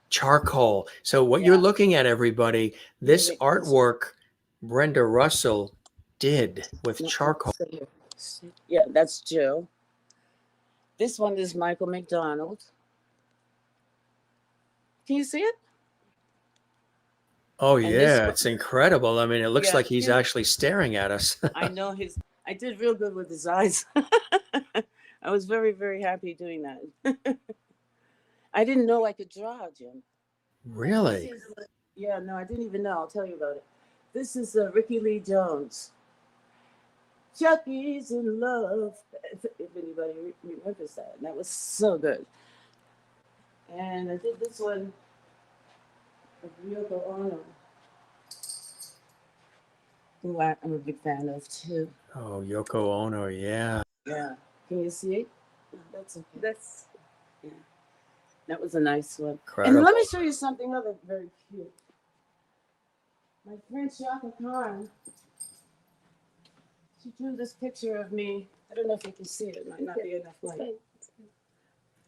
Charcoal. So what you're looking at, everybody, this artwork Brenda Russell did with charcoal. Yeah, that's Jill. This one is Michael McDonald. Can you see it? Oh, yeah, it's incredible. I mean, it looks like he's actually staring at us. I know I did real good with his eyes. I was very, very happy doing that. I didn't know I could draw, Jim. Really? Yeah, no, I didn't even know. I'll tell you about it. This is Ricky Lee Jones. Chucky's in love. If anybody remembers that. And that was so good. And I did this one of Yoko Ono, who I'm a big fan of too. Oh, Yoko Ono, yeah. Yeah. Can you see it? No, that's okay. That was a nice one. Incredible. And let me show you something other very cute. My friend Shaka Khan, she drew this picture of me. I don't know if you can see it. It might not be enough light.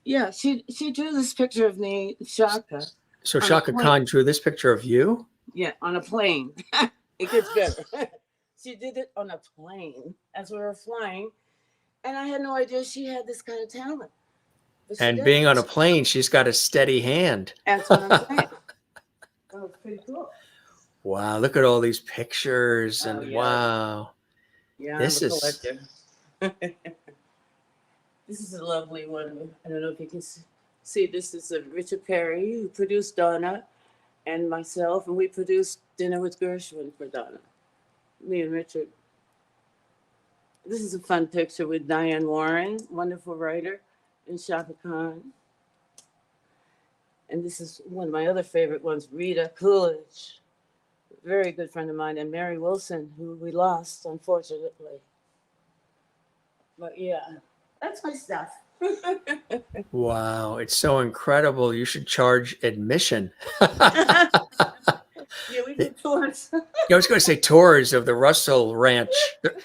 Yeah, she drew this picture of me, Shaka. So Shaka Khan drew this picture of you? Yeah, on a plane. It gets better. She did it on a plane as we were flying. And I had no idea she had this kind of talent. And being on a plane, she's got a steady hand. That's what I'm saying. That was pretty cool. Wow, look at all these pictures. And wow. Yeah, this I'm a collector. This is a lovely one. I don't know if you can see. This is Richard Perry, who produced Donna, and myself, and we produced Dinner with Gershwin for Donna. Me and Richard. This is a fun picture with Diane Warren, wonderful writer, and Shaka Khan. And this is one of my other favorite ones, Rita Coolidge, a very good friend of mine, and Mary Wilson, who we lost, unfortunately. But yeah, that's my stuff. Wow, it's so incredible. You should charge admission. Yeah, we do tours. I was going to say tours of the Russell Ranch.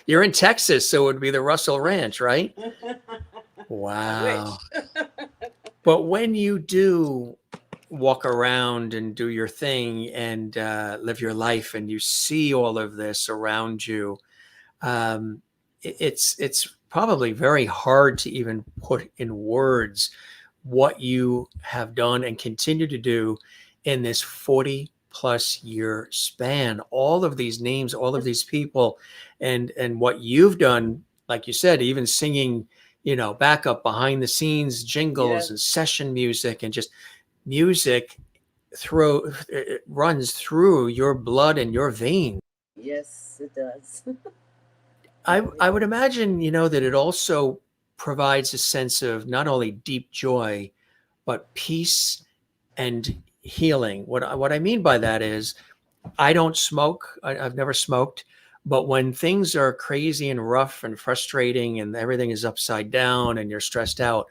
You're in Texas, so it would be the Russell Ranch, right? Wow. But when you do walk around and do your thing and live your life, and you see all of this around you, it's probably very hard to even put in words what you have done and continue to do in this 40 plus year span. All of these names, all of these people, and what you've done, like you said, even singing, backup behind the scenes Yeah. jingles and session music, and just music through it runs through your blood and your veins. Yes, it does. I would imagine, that it also provides a sense of not only deep joy, but peace and healing. What I mean by that is, I don't smoke. I've never smoked. But when things are crazy and rough and frustrating and everything is upside down and you're stressed out,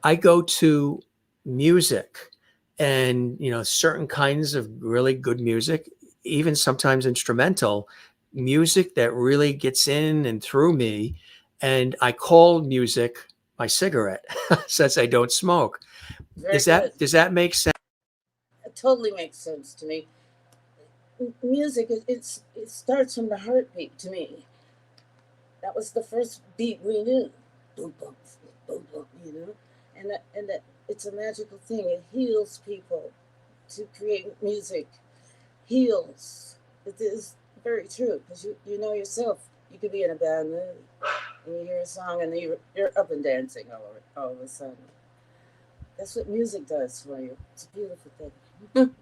I go to music, and certain kinds of really good music, even sometimes instrumental music that really gets in and through me. And I call music my cigarette since I don't smoke. Very Does good. that make sense? It totally makes sense to me. Music, it starts from the heartbeat to me. That was the first beat we knew. Boom, boom, boom, boom, and that it's a magical thing. It heals people. To create music heals. It is very true, because you know yourself. You could be in a bad mood and you hear a song and you're up and dancing all of a sudden. That's what music does for you. It's a beautiful thing.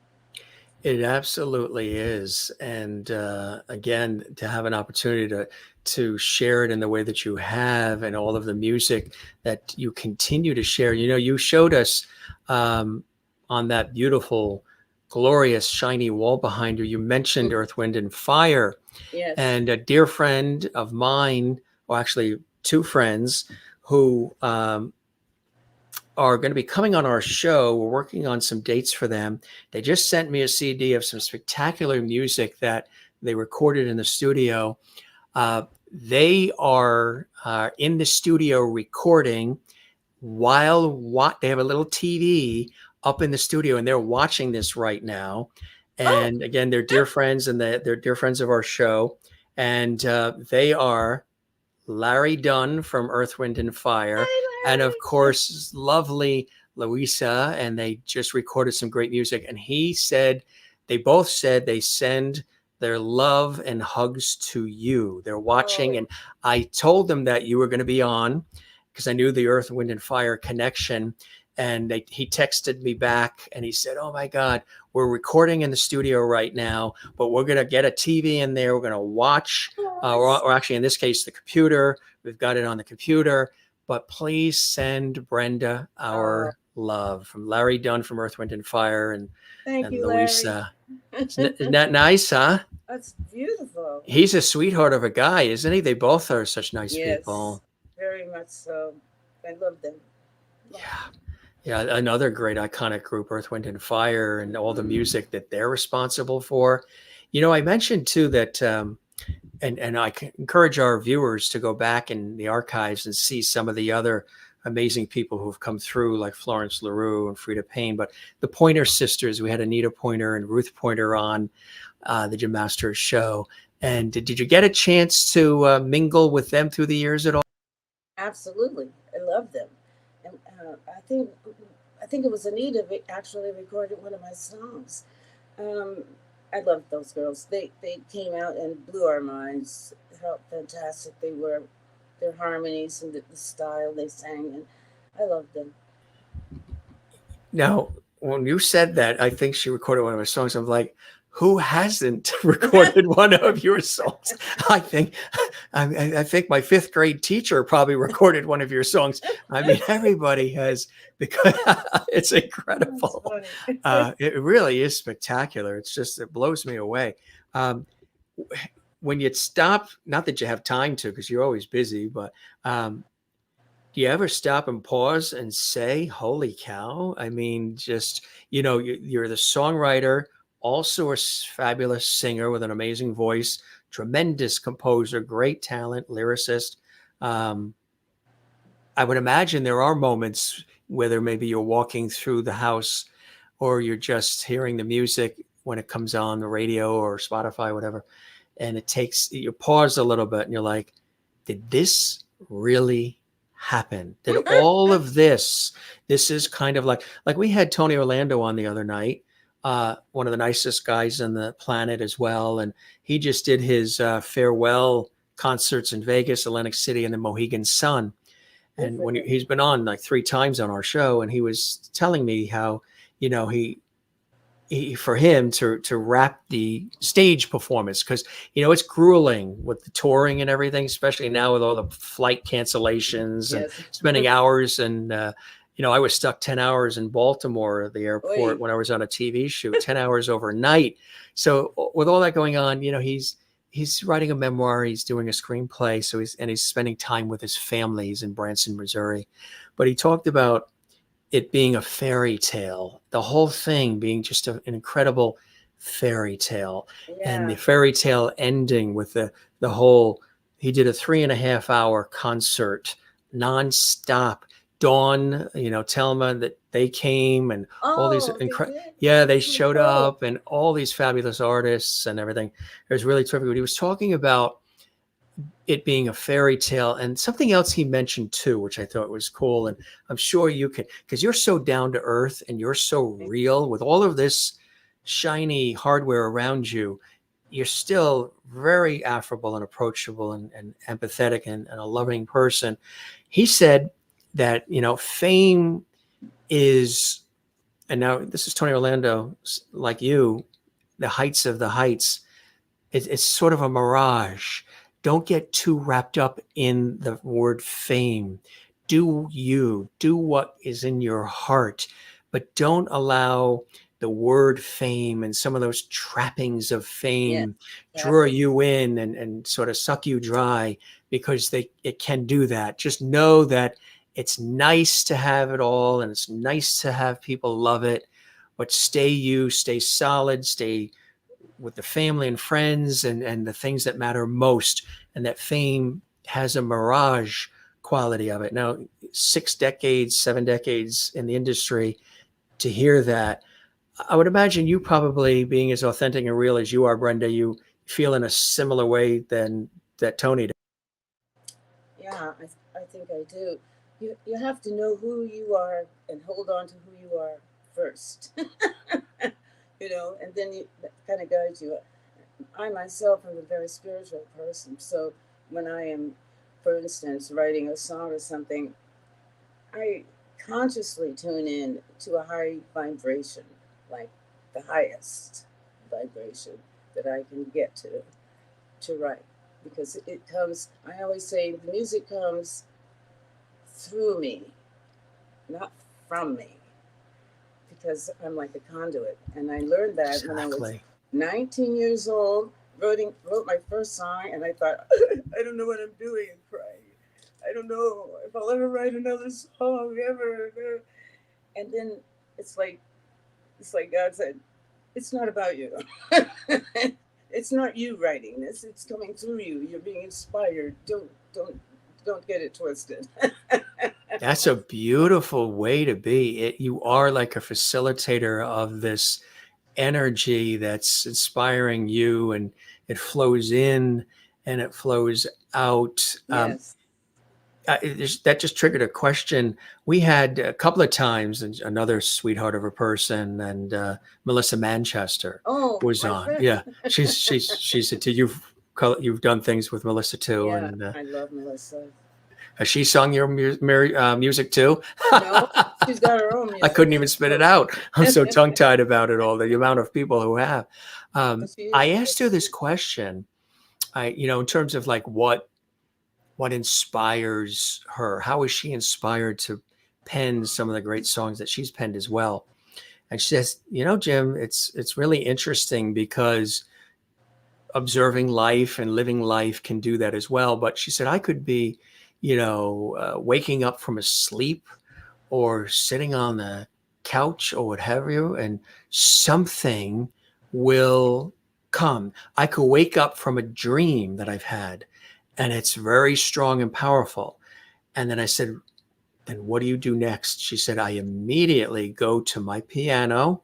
It absolutely is. And again, to have an opportunity to share it in the way that you have, and all of the music that you continue to share. You showed us on that beautiful, glorious, shiny wall behind you. You mentioned Earth, Wind, and Fire. Yes. And a dear friend of mine, or actually two friends, who are going to be coming on our show. We're working on some dates for them. They just sent me a CD of some spectacular music that they recorded in the studio. They are in the studio recording while they have a little TV up in the studio, and they're watching this right now. And again, they're dear friends, and they're dear friends of our show. And they are Larry Dunn from Earth, Wind, and Fire, and of course, lovely Louisa. And they just recorded some great music. And they both said they send their love and hugs to you. They're watching. And I told them that you were going to be on, because I knew the Earth, Wind, and Fire connection. And he texted me back and he said, "Oh my God, we're recording in the studio right now, but we're going to get a TV in there. We're going to watch, or actually in this case, the computer. We've got it on the computer, but please send Brenda our love." From Larry Dunn from Earth, Wind, and Fire, and Thank you, Louisa. Larry. Isn't that nice, huh? That's beautiful. He's a sweetheart of a guy, isn't he? They both are such nice people. Very much so. I love them. Yeah, another great iconic group, Earth, Wind, and Fire, and all the music that they're responsible for. I mentioned too that, and I encourage our viewers to go back in the archives and see some of the other amazing people who've come through, like Florence LaRue and Frida Payne. But the Pointer Sisters, we had Anita Pointer and Ruth Pointer on the Jim Masters show. And did you get a chance to mingle with them through the years at all? Absolutely, I love them, and I think it was Anita actually recorded one of my songs. I loved those girls. They came out and blew our minds. How fantastic they were, their harmonies and the style they sang, and I loved them. Now, when you said that, I think she recorded one of her songs. I'm like, who hasn't recorded one of your songs? I think my fifth grade teacher probably recorded one of your songs. I mean, everybody has, because it's incredible. It really is spectacular. It blows me away. When you stop, not that you have time to, because you're always busy, but do you ever stop and pause and say, "Holy cow"? I mean, just, you're the songwriter, also a fabulous singer with an amazing voice, tremendous composer, great talent, lyricist. I would imagine there are moments whether maybe you're walking through the house or you're just hearing the music when it comes on the radio or Spotify, whatever. And you pause a little bit and you're like, did this really happen? Did all of this is kind of like we had Tony Orlando on the other night, one of the nicest guys on the planet as well. And he just did his farewell concerts in Vegas, Atlantic City, and the Mohegan Sun. And when he's been on like 3 times on our show, and he was telling me how, he for him to wrap the stage performance, because it's grueling with the touring and everything, especially now with all the flight cancellations and spending hours. And I was stuck 10 hours in Baltimore at the airport when I was on a TV shoot, 10 hours overnight. So with all that going on, he's writing a memoir, he's doing a screenplay, so he's spending time with his family. He's in Branson, Missouri. But he talked about it being a fairy tale, the whole thing being just an incredible fairy tale. And the fairy tale ending with the whole, he did a 3.5-hour concert nonstop. Dawn, Thelma, that they came, and all these they showed up, and all these fabulous artists and everything. It was really terrific. But he was talking about it being a fairy tale, and something else he mentioned too, which I thought was cool. And I'm sure you can, because you're so down to earth and you're so real with all of this shiny hardware around you. You're still very affable and approachable and empathetic and a loving person. He said that, fame is, and now this is Tony Orlando, like you, the heights of the heights. It's sort of a mirage. Don't get too wrapped up in the word fame. Do what is in your heart, but don't allow the word fame and some of those trappings of fame draw you in and sort of suck you dry, because it can do that. Just know that it's nice to have it all, and it's nice to have people love it, but stay you, stay solid, stay with the family and friends and the things that matter most. And that fame has a mirage quality of it. Now, 6 decades, 7 decades in the industry, to hear that, I would imagine you probably, being as authentic and real as you are, Brenda, you feel in a similar way than that Tony did. Yeah, I think I do. You have to know who you are and hold on to who you are first, and then that kind of guides you. I myself am a very spiritual person. So when I am, for instance, writing a song or something, I consciously tune in to a high vibration, like the highest vibration that I can get to write. Because it comes, I always say, the music comes through me, not from me, because I'm like a conduit. And I learned that when I was 19 years old, wrote my first song, and I thought, I don't know what I'm doing, and crying. I don't know if I'll ever write another song ever. And then it's like God said, it's not about you. It's not you writing this. It's coming through you. You're being inspired. Don't get it twisted. That's a beautiful way to be. You are like a facilitator of this energy that's inspiring you, and it flows in and it flows out. Yes. That just triggered a question. We had a couple of times, and another sweetheart of a person, and Melissa Manchester was on. Friend. Yeah, she's you've done things with Melissa too. Yeah, and I love Melissa. Has she sung your music too? No, she's got her own music. I couldn't even spit it out. I'm so tongue-tied about it all, the amount of people who have. I asked her this question, in terms of like what inspires her. How is she inspired to pen some of the great songs that she's penned as well? And she says, Jim, it's really interesting, because observing life and living life can do that as well. But she said, I could be, waking up from a sleep or sitting on the couch or what have you, and something will come. I could wake up from a dream that I've had, and it's very strong and powerful. And then I said, then what do you do next? She said, I immediately go to my piano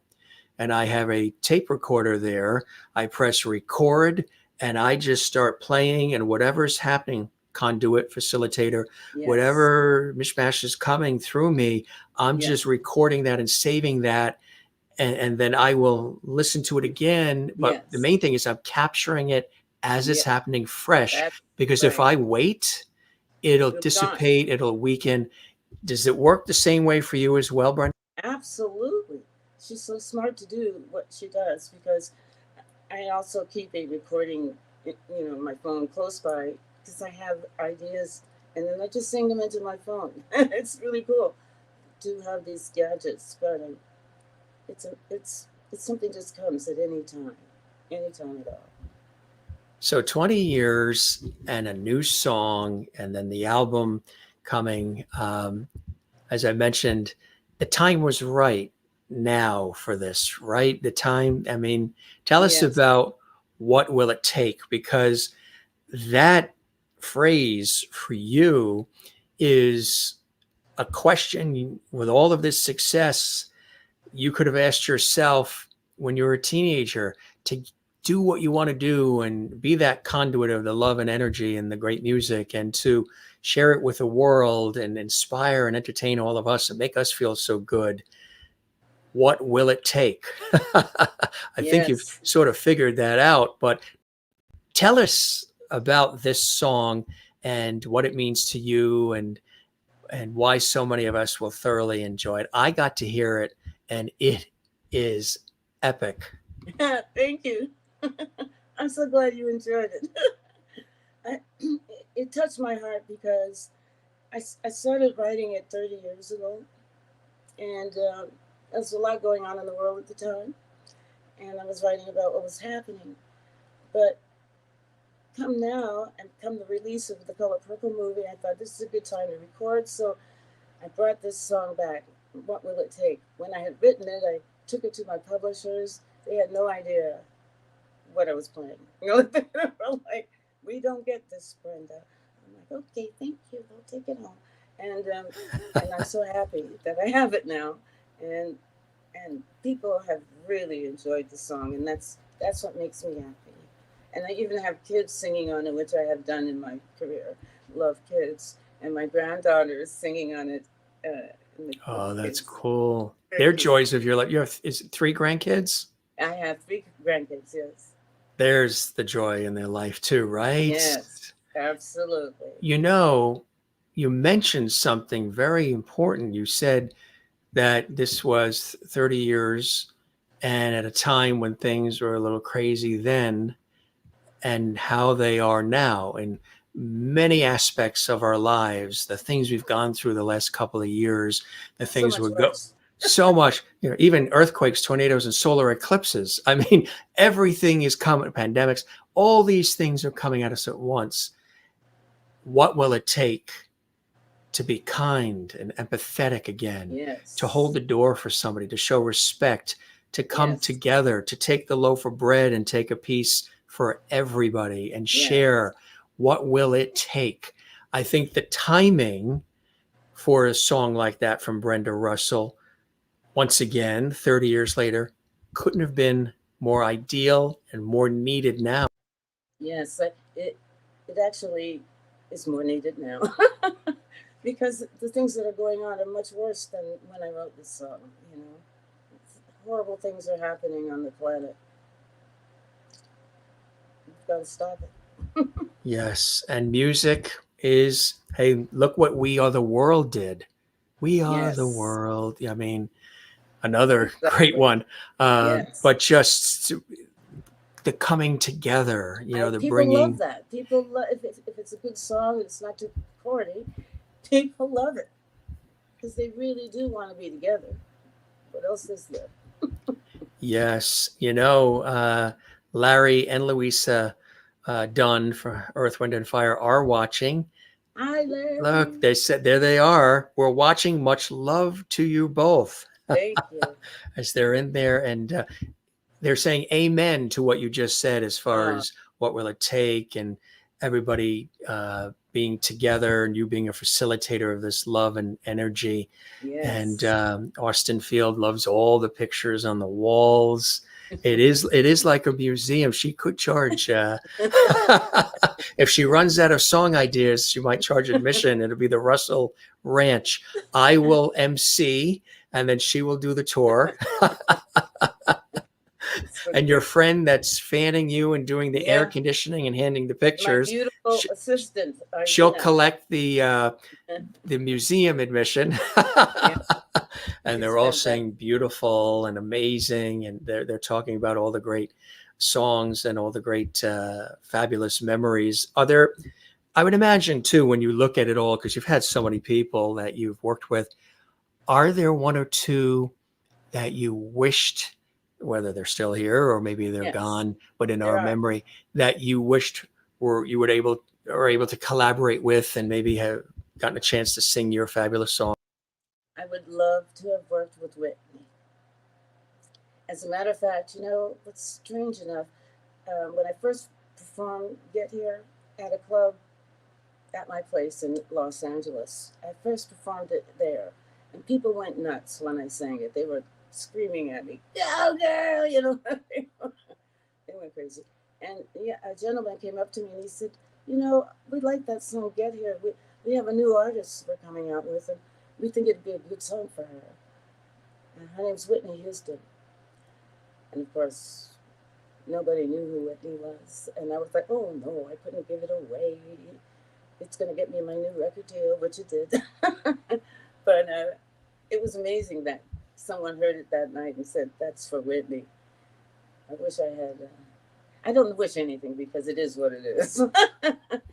and I have a tape recorder there. I press record and I just start playing, and whatever's happening, conduit, facilitator, Yes. whatever mishmash is coming through me, I'm Yeah. just recording that and saving that. And then I will listen to it again. But Yes. the main thing is I'm capturing it as it's Yeah. happening fresh, That's because if I right. wait, it'll It'll be gone. dissipate, it'll weaken. Does it work the same way for you as well, Brenda? Absolutely. She's so smart to do what she does, because I also keep a recording, my phone close by, because I have ideas and then I just sing them into my phone. It's really cool to have these gadgets, but it's something just comes at any time at all. So 20 years and a new song, and then the album coming. As I mentioned, the time was right now for this, right? The time, I mean, tell us Yes. about what will it take, because that phrase for you is a question with all of this success you could have asked yourself when you were a teenager to do what you want to do and be that conduit of the love and energy and the great music, and to share it with the world and inspire and entertain all of us and make us feel so good. What will it take? I think you've Yes. sort of figured that out, but tell us about this song and what it means to you, and why so many of us will thoroughly enjoy it. I got to hear it, and it is epic. Thank you. I'm so glad you enjoyed it. It touched my heart because I started writing it 30 years ago, and there's a lot going on in the world at the time, and I was writing about what was happening. But come now, and come the release of the Color Purple movie, I thought this is a good time to record, so I brought this song back. What will it take? When I had written it, I took it to my publishers. They had no idea what I was playing. They were like, "We don't get this, Brenda." I'm like, "Okay, thank you. I'll take it home." And I'm so happy that I have it now, and people have really enjoyed the song, and that's what makes me happy. And I even have kids singing on it, which I have done in my career. Love kids, and my granddaughter is singing on it. Oh, that's cool. They're joys of your life. Is it 3 grandkids? I have 3 grandkids, yes. There's the joy in their life too, right? Yes, absolutely. You mentioned something very important. You said that this was 30 years and at a time when things were a little crazy then, and how they are now in many aspects of our lives, the things we've gone through the last couple of years, the things So much we're worse. so much, even earthquakes, tornadoes, and solar eclipses. I mean, everything is coming, pandemics, all these things are coming at us at once. What will it take to be kind and empathetic again? Yes. To hold the door for somebody, to show respect, to come Yes. together, to take the loaf of bread and take a piece for everybody and share. What will it take? I think the timing for a song like that from Brenda Russell, once again, 30 years later, couldn't have been more ideal and more needed now. Yes, it actually is more needed now. Because the things that are going on are much worse than when I wrote this song, Horrible things are happening on the planet. We've got to stop it. Yes, and music is, hey, look what We Are the World did. We Are the World. I mean, another great one. But just the coming together, the people bringing. Love that. People love if it's a good song, it's not too corny. People love it because they really do want to be together. What else is there? Yes, Larry and Louisa Dunn for Earth, Wind, and Fire are watching. Hi, Larry. Look, they said, there they are. We're watching. Much love to you both. Thank you. As they're in there, and they're saying amen to what you just said as far as what will it take, and everybody being together and you being a facilitator of this love and energy. Yes. And Austin Field loves all the pictures on the walls. It is like a museum. She could charge if she runs out of song ideas, she might charge admission. It'll be the Russell Ranch. I will MC, and then she will do the tour. And your friend that's fanning you and doing the air conditioning and handing the pictures, my beautiful assistant, she'll collect the museum admission. And they're all saying beautiful and amazing, and they're talking about all the great songs and all the great fabulous memories. Are there, I would imagine too, when you look at it all, because you've had so many people that you've worked with, are there one or two that you wished, whether they're still here or maybe they're gone, but in our memory, that you wished you were able to collaborate with and maybe have gotten a chance to sing your fabulous song? I would love to have worked with Whitney. As a matter of fact, what's strange enough, when I first performed Get Here at a club at my place in Los Angeles, I first performed it there, and people went nuts when I sang it. They were screaming at me, "Go girl," they went crazy. And a gentleman came up to me and he said, "We like that song, Get Here. We have a new artist we're coming out with, and we think it'd be a good song for her. And her name's Whitney Houston." And of course, nobody knew who Whitney was. And I was like, oh no, I couldn't give it away. It's going to get me my new record deal, which it did. But it was amazing that someone heard it that night and said, "That's for Whitney." I wish I had. I don't wish anything because it is what it is.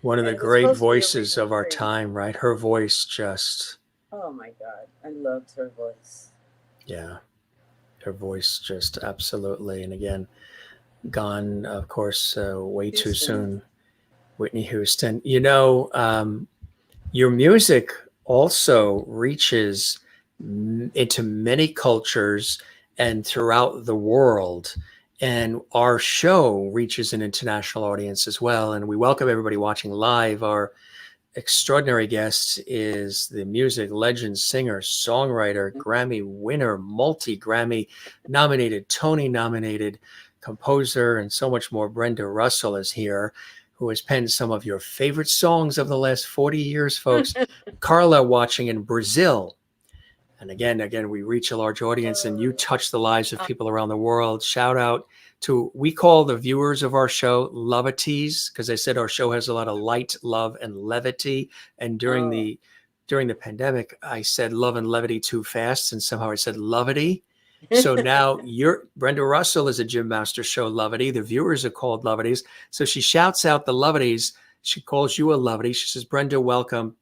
One of the great voices of our time, right? Her voice just. Oh my God, I loved her voice. Yeah, her voice just absolutely. And again, gone, of course, way too soon. Whitney Houston. Your music also reaches into many cultures and throughout the world. And our show reaches an international audience as well. And we welcome everybody watching live. Our extraordinary guest is the music legend, singer, songwriter, Grammy winner, multi-Grammy nominated, Tony nominated, composer, and so much more. Brenda Russell is here, who has penned some of your favorite songs of the last 40 years, folks. Carla watching in Brazil. And again, we reach a large audience, and you touch the lives of people around the world. Shout out to, we call the viewers of our show Lovities, because I said our show has a lot of light, love, and levity. And during the pandemic, I said love and levity too fast, and somehow I said lovity. So now Brenda Russell is a Jim Master Show Lovity. The viewers are called Lovities. So she shouts out the Lovities. She calls you a Lovity. She says, "Brenda, welcome.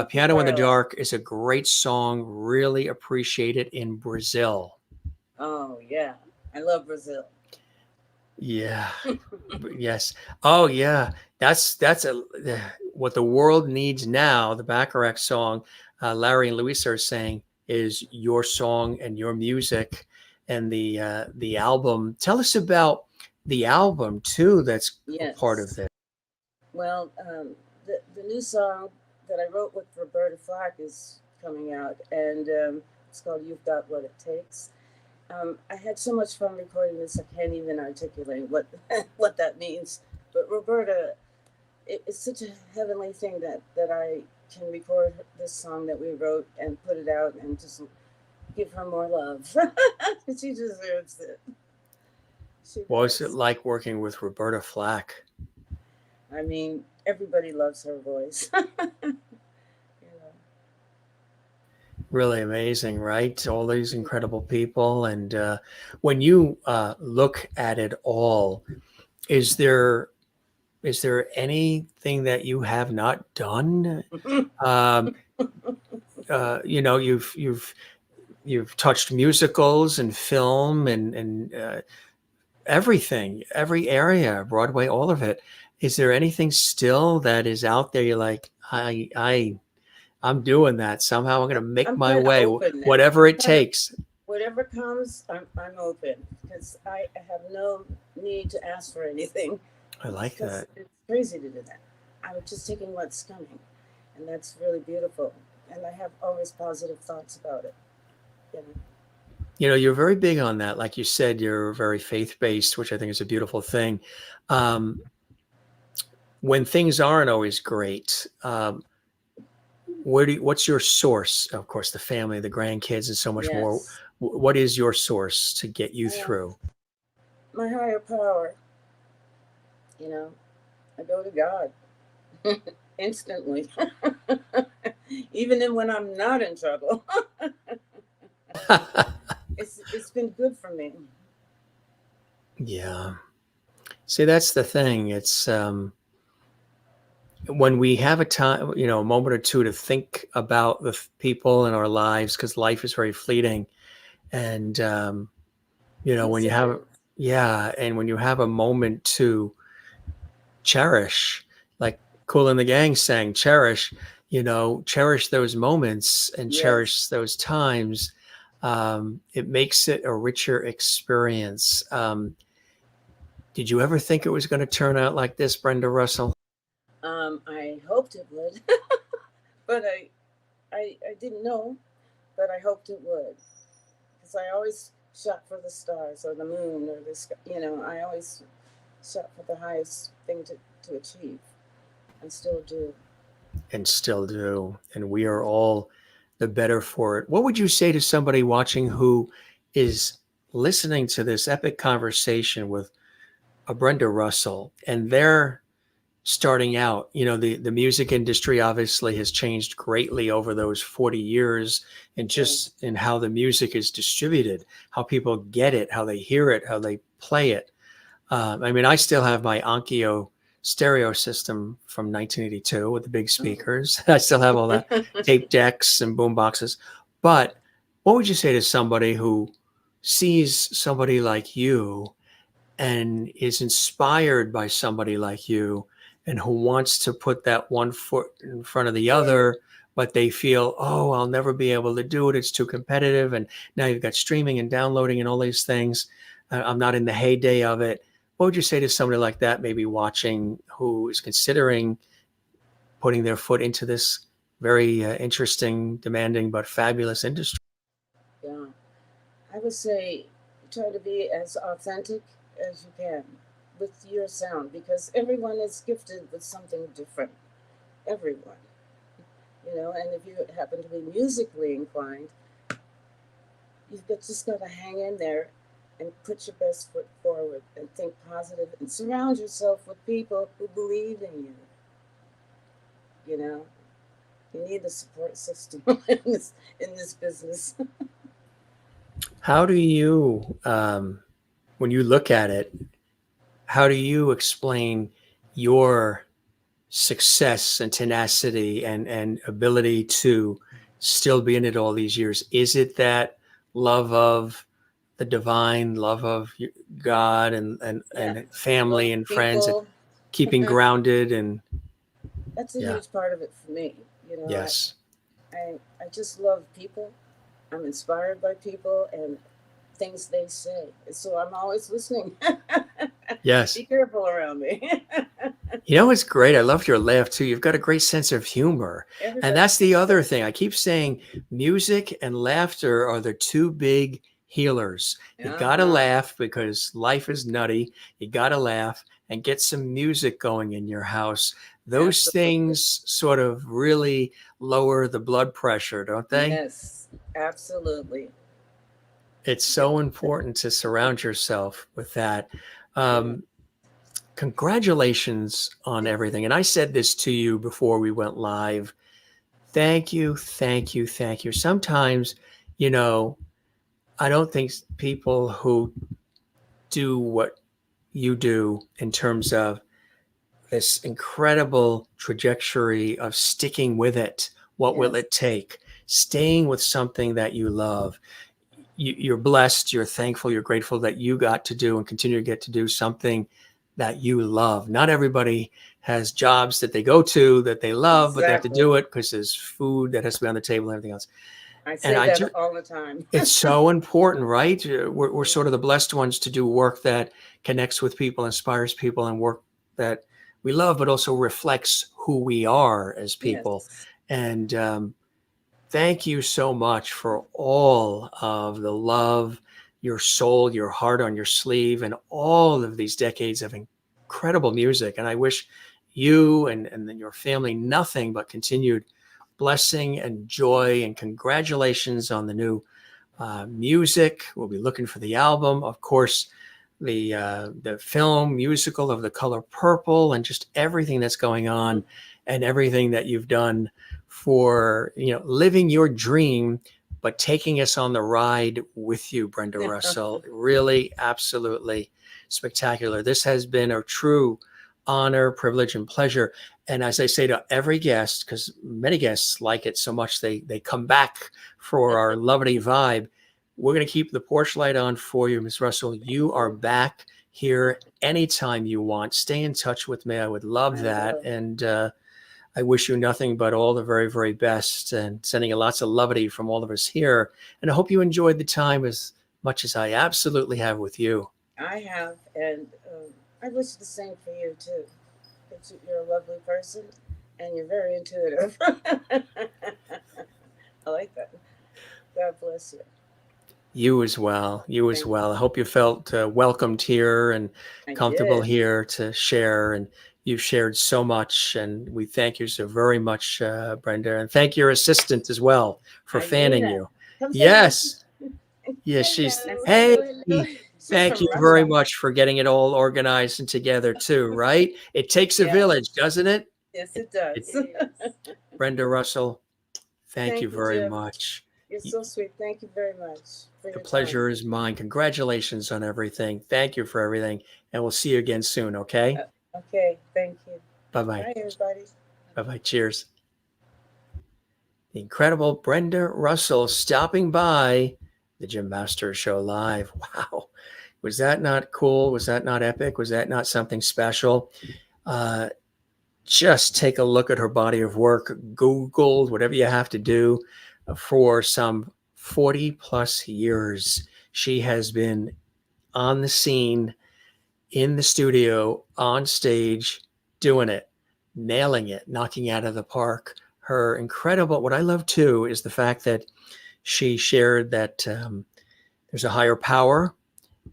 Piano in the Dark is a great song. Really appreciate it in Brazil." Oh, yeah. I love Brazil. Yeah. Yes. Oh, yeah. That's what the world needs now. The Bacharach song, Larry and Louisa are saying, is your song and your music and the album. Tell us about the album, too, that's part of this. Well, the new song that I wrote with Roberta Flack is coming out, and it's called "You've Got What It Takes." I had so much fun recording this, I can't even articulate what what that means. But Roberta, it's such a heavenly thing that I can record this song that we wrote and put it out and just give her more love. She deserves it. What was it like working with Roberta Flack? I mean, everybody loves her voice. Really amazing, right? All these incredible people. And when you look at it all, is there anything that you have not done? You've touched musicals and film and everything, every area, Broadway, all of it. Is there anything still that is out there? You're like, I'm doing that. Somehow I'm going to make my way, whatever it takes. Whatever comes, I'm open, because I have no need to ask for anything. I like that. It's crazy to do that. I'm just taking what's coming, and that's really beautiful. And I have always positive thoughts about it. You know. You know, you're very big on that. Like you said, you're very faith-based, which I think is a beautiful thing. Um, when things aren't always great, what's your source? Of course, the family, the grandkids, and so much more. Yes. What is your source to get you Uh, through? my higher power. You know, I go to God instantly, even when I'm not in trouble. It's been good for me. Yeah. See, that's the thing. It's when we have a time, you know, a moment or two to think about the people in our lives, because life is very fleeting. And, you know, when Yes, you it have, is. yeah, and when you have a moment to cherish, like Cool and the Gang sang, cherish, you know, cherish those moments and Yes. cherish those times. It makes it a richer experience. Did you ever think it was going to turn out like this, Brenda Russell? I hoped it would, but I didn't know, but I hoped it would, because I always shot for the stars or the moon or the sky. You know, I always shot for the highest thing to achieve, and still do. And still do. And we are all the better for it. What would you say to somebody watching who is listening to this epic conversation with a Brenda Russell and they're starting out? You know, the music industry obviously has changed greatly over those 40 years, and Yes. just in how the music is distributed, how people get it, how they hear it, how they play it. I mean, I still have my Onkyo stereo system from 1982 with the big Oh. speakers. I still have all that tape decks and boom boxes. But what would you say to somebody who sees somebody like you and is inspired by somebody like you and who wants to put that one foot in front of the Right. other, but they feel, oh, I'll never be able to do it. It's too competitive. And now you've got streaming and downloading and all these things. I'm not in the heyday of it. What would you say to somebody like that, maybe watching, who is considering putting their foot into this very interesting, demanding, but fabulous industry? Yeah. I would say try to be as authentic as you can with your sound, because everyone is gifted with something different. Everyone. You know, and if you happen to be musically inclined, just got to hang in there and put your best foot forward and think positive and surround yourself with people who believe in you. You know, you need a support system in this business. How do you, when you look at it, how do you explain your success and tenacity and ability to still be in it all these years? Is it that love of the divine, love of God Yeah, and family love and friends, and people. keeping grounded? And That's a yeah, huge part of it for me. You know, yes, I just love people. I'm inspired by people and things they say. So I'm always listening. yes. Be careful around me. You know, it's great. I love your laugh too. You've got a great sense of humor. And Everybody that's the other does. thing. I keep saying music and laughter are the two big healers. You got to Uh-huh. laugh because life is nutty. You got to laugh and get some music going in your house. Those Absolutely. things sort of really lower the blood pressure, don't they? Yes, absolutely. It's so important to surround yourself with that. Yeah. Um, Congratulations on everything. And I said this to you before we went live. Thank you, thank you, thank you. Sometimes, you know, I don't think people who do what you do in terms of this incredible trajectory of sticking with it, what will Yes, it take? Staying with something that you love. You're blessed, you're thankful, you're grateful that you got to do and continue to get to do something that you love. Not everybody has jobs that they go to that they love, but they have to exactly. do it because there's food that has to be on the table and everything else. I And say that all the time. it's so important, right? We're sort of the blessed ones to do work that connects with people, inspires people, and work that we love, but also reflects who we are as people. Yes. And thank you so much for all of the love, your soul, your heart on your sleeve, and all of these decades of incredible music. And I wish you and then your family nothing but continued blessing and joy, and congratulations on the new music. We'll be looking for the album, of course, the film musical of The Color Purple, and just everything that's going on and everything that you've done for, living your dream, but taking us on the ride with you, Brenda Russell. Really, absolutely spectacular. This has been a true honor, privilege, and pleasure. And as I say to every guest, because many guests like it so much, they come back for our lovely vibe. We're going to keep the porch light on for you, Ms. Russell. You are back here anytime you want. Stay in touch with me. I would love that. And I wish you nothing but all the very, very best, and sending you lots of levity from all of us here. And I hope you enjoyed the time as much as I absolutely have with you. I have, and I wish the same for you too. You're a lovely person, and you're very intuitive. I like that. God bless you. You as well. You as well. I hope you felt welcomed here and comfortable here to share. And you've shared so much, and we thank you so very much, Brenda. And thank your assistant as well for fanning you. Yes. Yes, she's, hey, thank you very much for getting it all organized and together too, right? It takes a village, doesn't it? Yes, it does. Brenda Russell, thank you very much. You're so sweet. Thank you very much. The pleasure is mine. Congratulations on everything. Thank you for everything. And we'll see you again soon, okay? Okay, thank you. Bye-bye. Bye, everybody. Bye-bye. Cheers. The incredible Brenda Russell stopping by the Jim Masters Show live. Wow. Was that not cool? Was that not epic? Was that not something special? Just take a look at her body of work. Google whatever you have to do. For some 40 plus years, she has been on the scene, in the studio, on stage, doing it, nailing it, knocking out of the park. Her incredible, what I love too, is the fact that she shared that there's a higher power.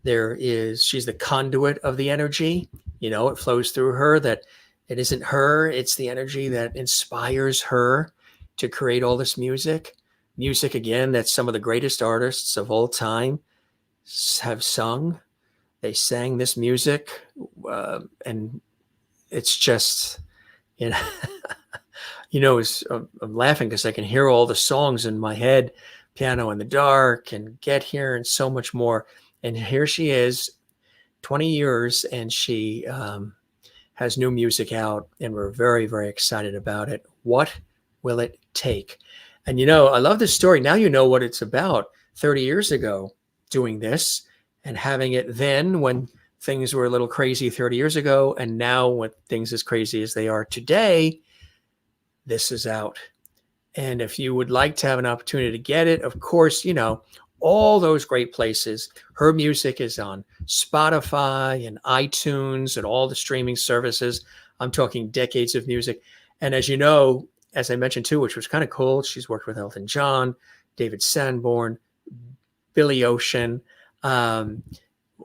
She's the conduit of the energy. It flows through her, that it isn't her, it's the energy that inspires her to create all this music. Music, again, that some of the greatest artists of all time have sung. They sang this music, and it's just, I'm laughing because I can hear all the songs in my head, Piano in the Dark and Get Here and so much more. And here she is, 20 years, and she has new music out, and we're very, very excited about it. What will it take? And, I love this story. Now you know what it's about. 30 years ago, doing this and having it then when things were a little crazy 30 years ago, and now when things as crazy as they are today, this is out. And if you would like to have an opportunity to get it, of course, all those great places. Her music is on Spotify and iTunes and all the streaming services. I'm talking decades of music. And as you know, as I mentioned too, which was kind of cool, she's worked with Elton John, David Sanborn, Billy Ocean, a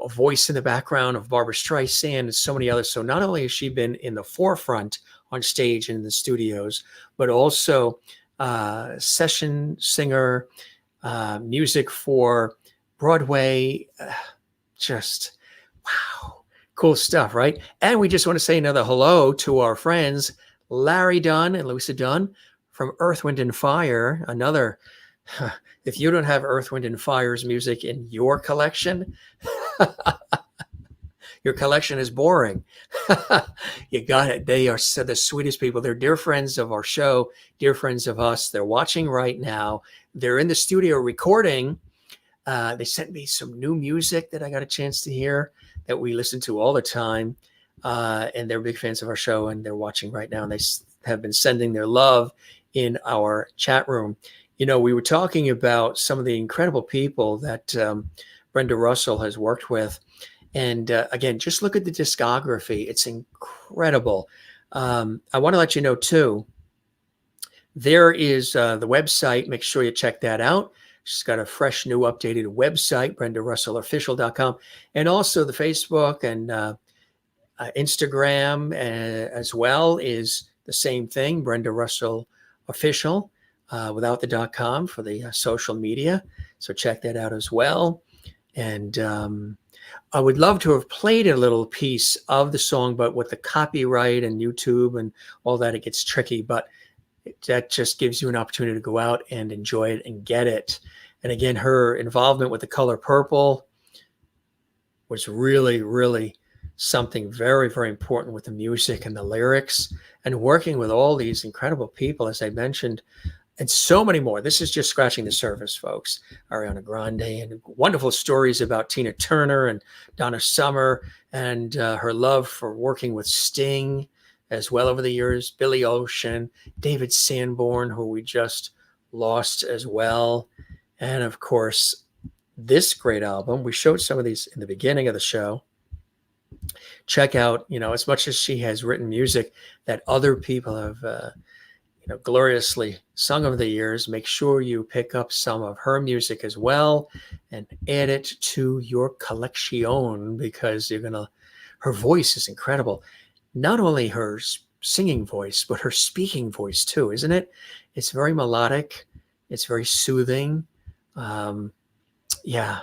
voice in the background of Barbra Streisand, and so many others. So not only has she been in the forefront on stage and in the studios, but also session singer, music for Broadway. Just wow, cool stuff, right? And we just want to say another hello to our friends Larry Dunn and Louisa Dunn from Earth, Wind and Fire. Another, if you don't have Earth, Wind and Fire's music in your collection, your collection is boring. You got it. They are the sweetest people. They're dear friends of our show, dear friends of us. They're watching right now. They're in the studio recording. They sent me some new music that I got a chance to hear that we listen to all the time. And they're big fans of our show, and they're watching right now. And they have been sending their love in our chat room. We were talking about some of the incredible people that Brenda Russell has worked with. And again, just look at the discography. It's incredible. I want to let you know too, there is the website. Make sure you check that out. She's got a fresh, new, updated website, BrendaRussellOfficial.com, and also the Facebook and Instagram as well is the same thing, Brenda Russell Official, without the .com for the social media. So check that out as well. And I would love to have played a little piece of the song, but with the copyright and YouTube and all that, it gets tricky. But that just gives you an opportunity to go out and enjoy it and get it. And again, her involvement with the color purple was really, really something very, very important with the music and the lyrics, and working with all these incredible people, as I mentioned, and so many more. This is just scratching the surface, folks. Ariana Grande, and wonderful stories about Tina Turner and Donna Summer, and her love for working with Sting as well over the years, Billy Ocean, David Sanborn, who we just lost as well. And of course, this great album. We showed some of these in the beginning of the show. Check out, as much as she has written music that other people have, gloriously sung over the years, make sure you pick up some of her music as well and add it to your collection, because her voice is incredible. Not only her singing voice, but her speaking voice too, isn't it? It's very melodic. It's very soothing. Yeah,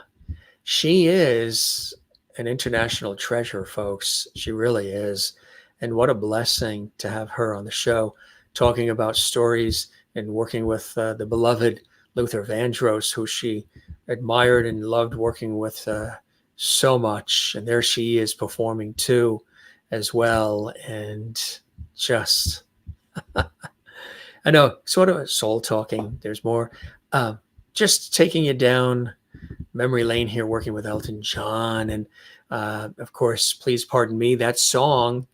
she is an international treasure, folks. She really is. And what a blessing to have her on the show, talking about stories and working with the beloved Luther Vandross, who she admired and loved working with so much. And there she is performing too as well. And just, I know, sort of soul talking. There's more. Just taking you down memory lane here, working with Elton John. And of course, Please Pardon Me, that song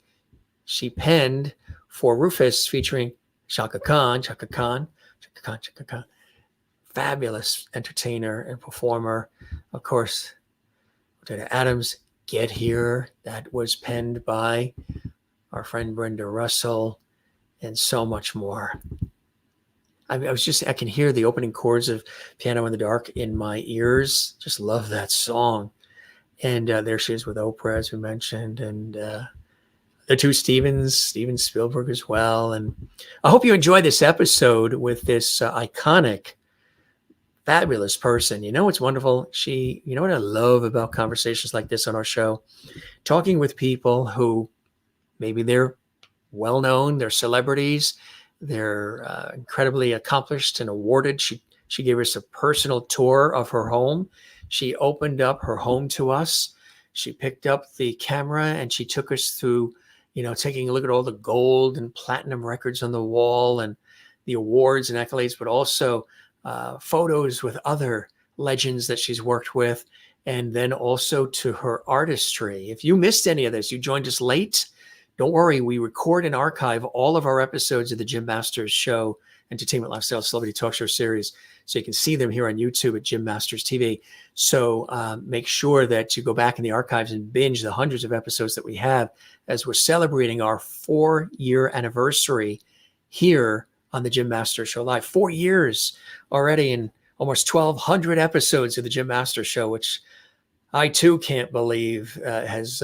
she penned for Rufus featuring Chaka Khan. Fabulous entertainer and performer. Of course, Dana Adams, Get Here, that was penned by our friend Brenda Russell, and so much more. I can hear the opening chords of Piano in the Dark in my ears. Just love that song. And there she is with Oprah, as we mentioned, and the two Steven Spielberg as well. And I hope you enjoyed this episode with this iconic, fabulous person. What's wonderful? What I love about conversations like this on our show, talking with people who maybe they're well-known, they're celebrities, they're incredibly accomplished and awarded. She gave us a personal tour of her home. She opened up her home to us. She picked up the camera and she took us through, taking a look at all the gold and platinum records on the wall and the awards and accolades, but also photos with other legends that she's worked with, and then also to her artistry. If you missed any of this, you joined us late, don't worry. We record and archive all of our episodes of the Jim Masters Show, Entertainment, Lifestyle, Celebrity Talk Show series, so you can see them here on YouTube at Jim Masters TV. So make sure that you go back in the archives and binge the hundreds of episodes that we have, as we're celebrating our 4-year anniversary here on the Jim Masters Show Live. 4 years already, and almost 1,200 episodes of the Jim Masters Show, which I too can't believe has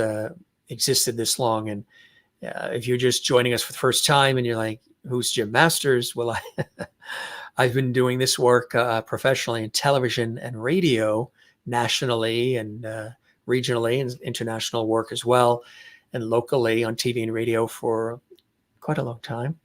existed this long. And if you're just joining us for the first time and you're like, who's Jim Masters? Well, I've been doing this work professionally in television and radio, nationally and regionally, and international work as well, and locally on TV and radio for quite a long time.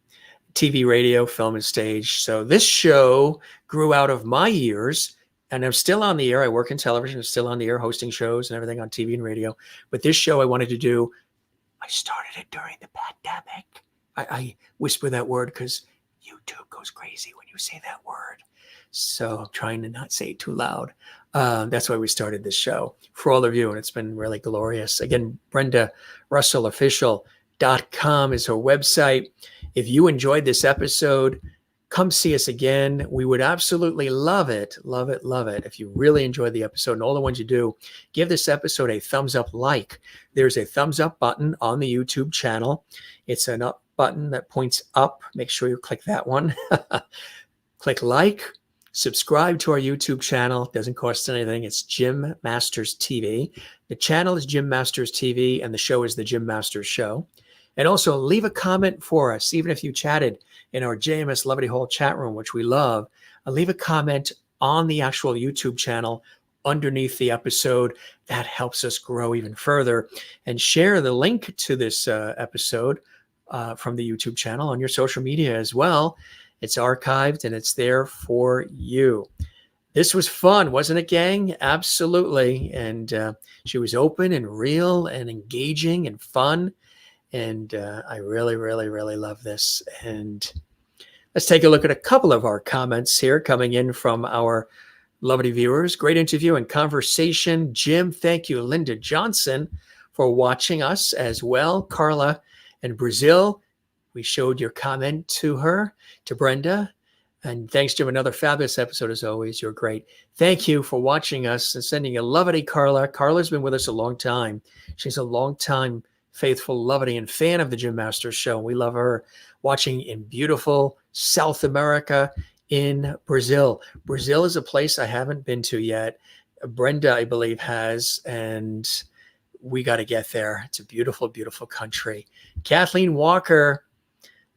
TV, radio, film, and stage. So this show grew out of my years, and I'm still on the air. I work in television. I'm still on the air hosting shows and everything on TV and radio. But this show I wanted to do, I started it during the pandemic. I whisper that word because YouTube goes crazy when you say that word. So I'm trying to not say it too loud. That's why we started this show for all of you, and it's been really glorious. Again, BrendaRussellOfficial.com is her website. If you enjoyed this episode, come see us again. We would absolutely love it, love it, love it. If you really enjoyed the episode and all the ones you do, give this episode a thumbs up like. There's a thumbs up button on the YouTube channel. It's an up button that points up. Make sure you click that one. Click like, subscribe to our YouTube channel. It doesn't cost anything. It's Jim Masters TV. The channel is Jim Masters TV, and the show is The Jim Masters Show. And also leave a comment for us, even if you chatted in our JMS Levity Hall chat room, which we love. Leave a comment on the actual YouTube channel underneath the episode. That helps us grow even further. And share the link to this episode from the YouTube channel on your social media as well. It's archived and it's there for you. This was fun, wasn't it, gang? Absolutely. And she was open and real and engaging and fun. And I really, really, really love this. And let's take a look at a couple of our comments here coming in from our lovely viewers. Great interview and conversation. Jim, thank you. Linda Johnson for watching us as well. Carla in Brazil, we showed your comment to her, to Brenda. And thanks, Jim. Another fabulous episode as always. You're great. Thank you for watching us and sending a lovely Carla. Carla's been with us a long time. She's a long time faithful, lovely, and fan of the Jim Masters Show. We love her. Watching in beautiful South America in Brazil. Brazil is a place I haven't been to yet. Brenda, I believe, has, and we got to get there. It's a beautiful, beautiful country. Kathleen Walker,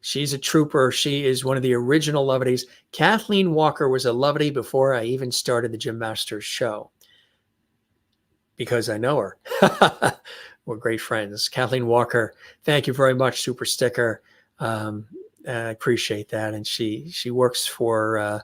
she's a trooper. She is one of the original Lovities. Kathleen Walker was a Lovity before I even started the Jim Masters Show, because I know her. We're great friends. Kathleen Walker, thank you very much. Super sticker. I appreciate that. And she works for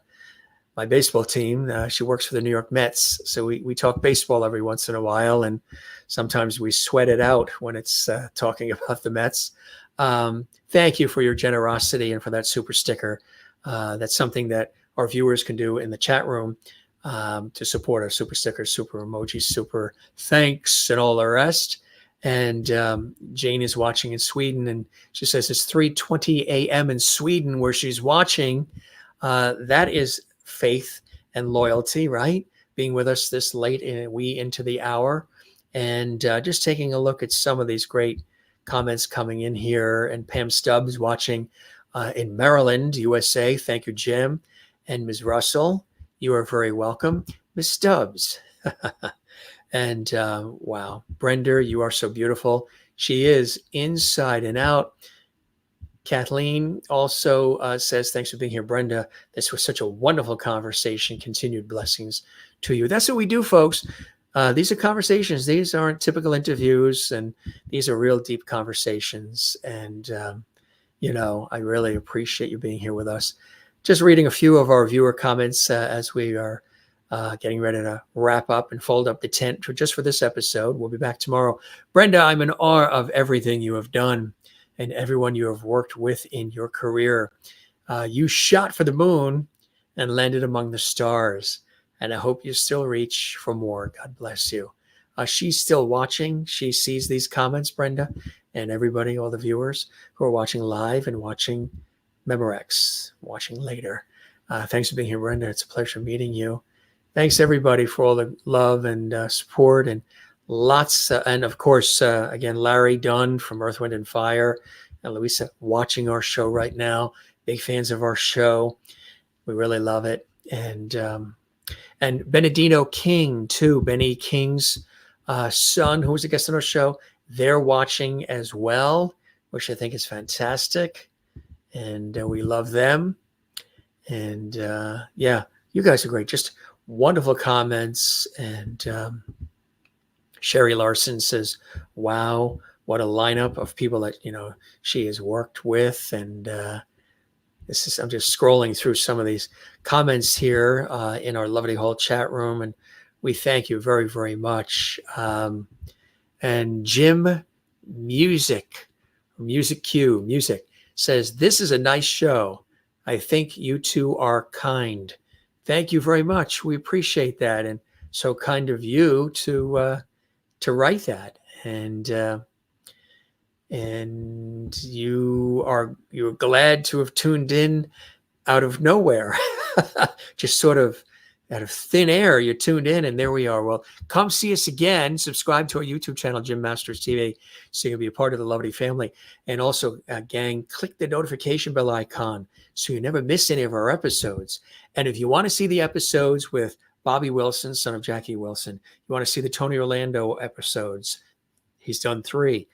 my baseball team. She works for the New York Mets. So we talk baseball every once in a while, and sometimes we sweat it out when it's talking about the Mets. Thank you for your generosity and for that super sticker. That's something that our viewers can do in the chat room to support our super stickers, super emojis, super thanks, and all the rest. And Jane is watching in Sweden, and she says it's 3:20 a.m. in Sweden where she's watching. That is faith and loyalty, right? Being with us this late into the hour, and just taking a look at some of these great comments coming in here. And Pam Stubbs watching in Maryland, USA. Thank you, Jim. And Ms. Russell, you are very welcome. Ms. Stubbs. And wow, Brenda, you are so beautiful. She is inside and out. Kathleen also says, thanks for being here, Brenda. This was such a wonderful conversation. Continued blessings to you. That's what we do, folks. These are conversations. These aren't typical interviews, and these are real deep conversations. And, I really appreciate you being here with us. Just reading a few of our viewer comments as we are getting ready to wrap up and fold up the tent just for this episode. We'll be back tomorrow. Brenda, I'm in awe of everything you have done and everyone you have worked with in your career. You shot for the moon and landed among the stars. And I hope you still reach for more. God bless you. She's still watching. She sees these comments, Brenda, and everybody, all the viewers who are watching live and watching Memorex, watching later. Thanks for being here, Brenda. It's a pleasure meeting you. Thanks, everybody, for all the love and support, and lots. And of course, again, Larry Dunn from Earth, Wind, and Fire, and Louisa watching our show right now. Big fans of our show. We really love it. And Benedino King, too. Benny King's son, who was a guest on our show, they're watching as well, which I think is fantastic. And we love them. And yeah, you guys are great. Just wonderful comments. And Sherry Larson says, wow, what a lineup of people that, she has worked with. And I'm just scrolling through some of these comments here in our Lovely Hall chat room. And we thank you very, very much. And Jim Music says, this is a nice show. I think you two are kind. Thank you very much. We appreciate that. And so kind of you to write that. And you're glad to have tuned in out of nowhere, just sort of out of thin air, you tuned in, and there we are. Well, come see us again. Subscribe to our YouTube channel, Jim Masters TV, so you'll be a part of the lovely family. And also, gang, click the notification bell icon so you never miss any of our episodes. And if you want to see the episodes with Bobby Wilson, son of Jackie Wilson, you want to see the Tony Orlando episodes, he's done 3.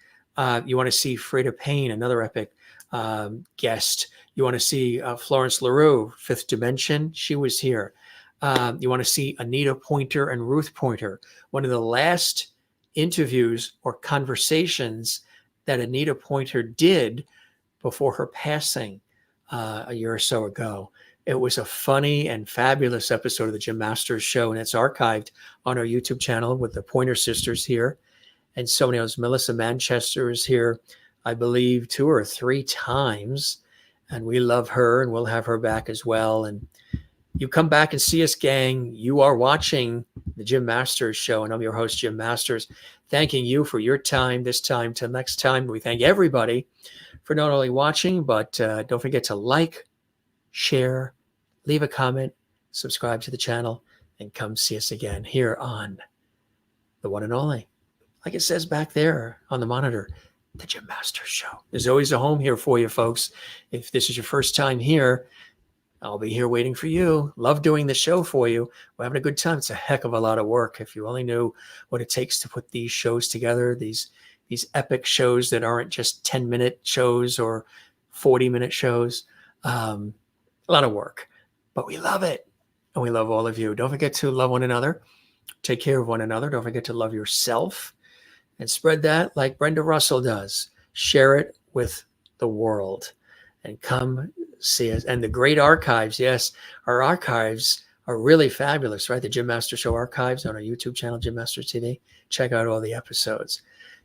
You want to see Freda Payne, another epic guest. You want to see Florence LaRue, Fifth Dimension. She was here. You want to see Anita Pointer and Ruth Pointer. One of the last interviews or conversations that Anita Pointer did before her passing a year or so ago. It was a funny and fabulous episode of the Jim Masters Show, and it's archived on our YouTube channel with the Pointer sisters here. And so many others. Melissa Manchester is here, I believe, 2 or 3 times. And we love her, and we'll have her back as well. And you come back and see us, gang. You are watching the Jim Masters Show, and I'm your host, Jim Masters, thanking you for your time this time till next time. We thank everybody for not only watching, but don't forget to like, share, leave a comment, subscribe to the channel, and come see us again here on the one and only, like it says back there on the monitor, the Jim Masters Show. There's always a home here for you, folks. If this is your first time here, I'll be here waiting for you. Love doing the show for you. We're having a good time. It's a heck of a lot of work. If you only knew what it takes to put these shows together, these epic shows that aren't just 10-minute shows or 40-minute shows. A lot of work, but we love it. And we love all of you. Don't forget to love one another. Take care of one another. Don't forget to love yourself and spread that like Brenda Russell does. Share it with the world and come see us. And the great archives. Yes, our archives are really fabulous, right? The Jim Masters Show archives on our YouTube channel, Jim Masters TV. Check out all the episodes.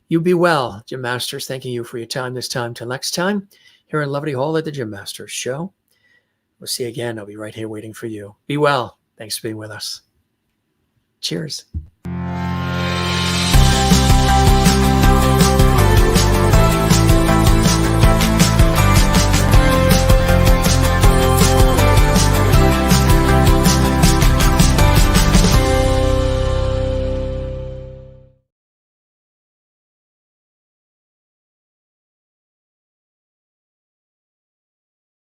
You be well. Jim Masters, thanking you for your time this time. Till next time, here in Lovely Hall at the Jim Masters Show. We'll see you again. I'll be right here waiting for you. Be well. Thanks for being with us. Cheers.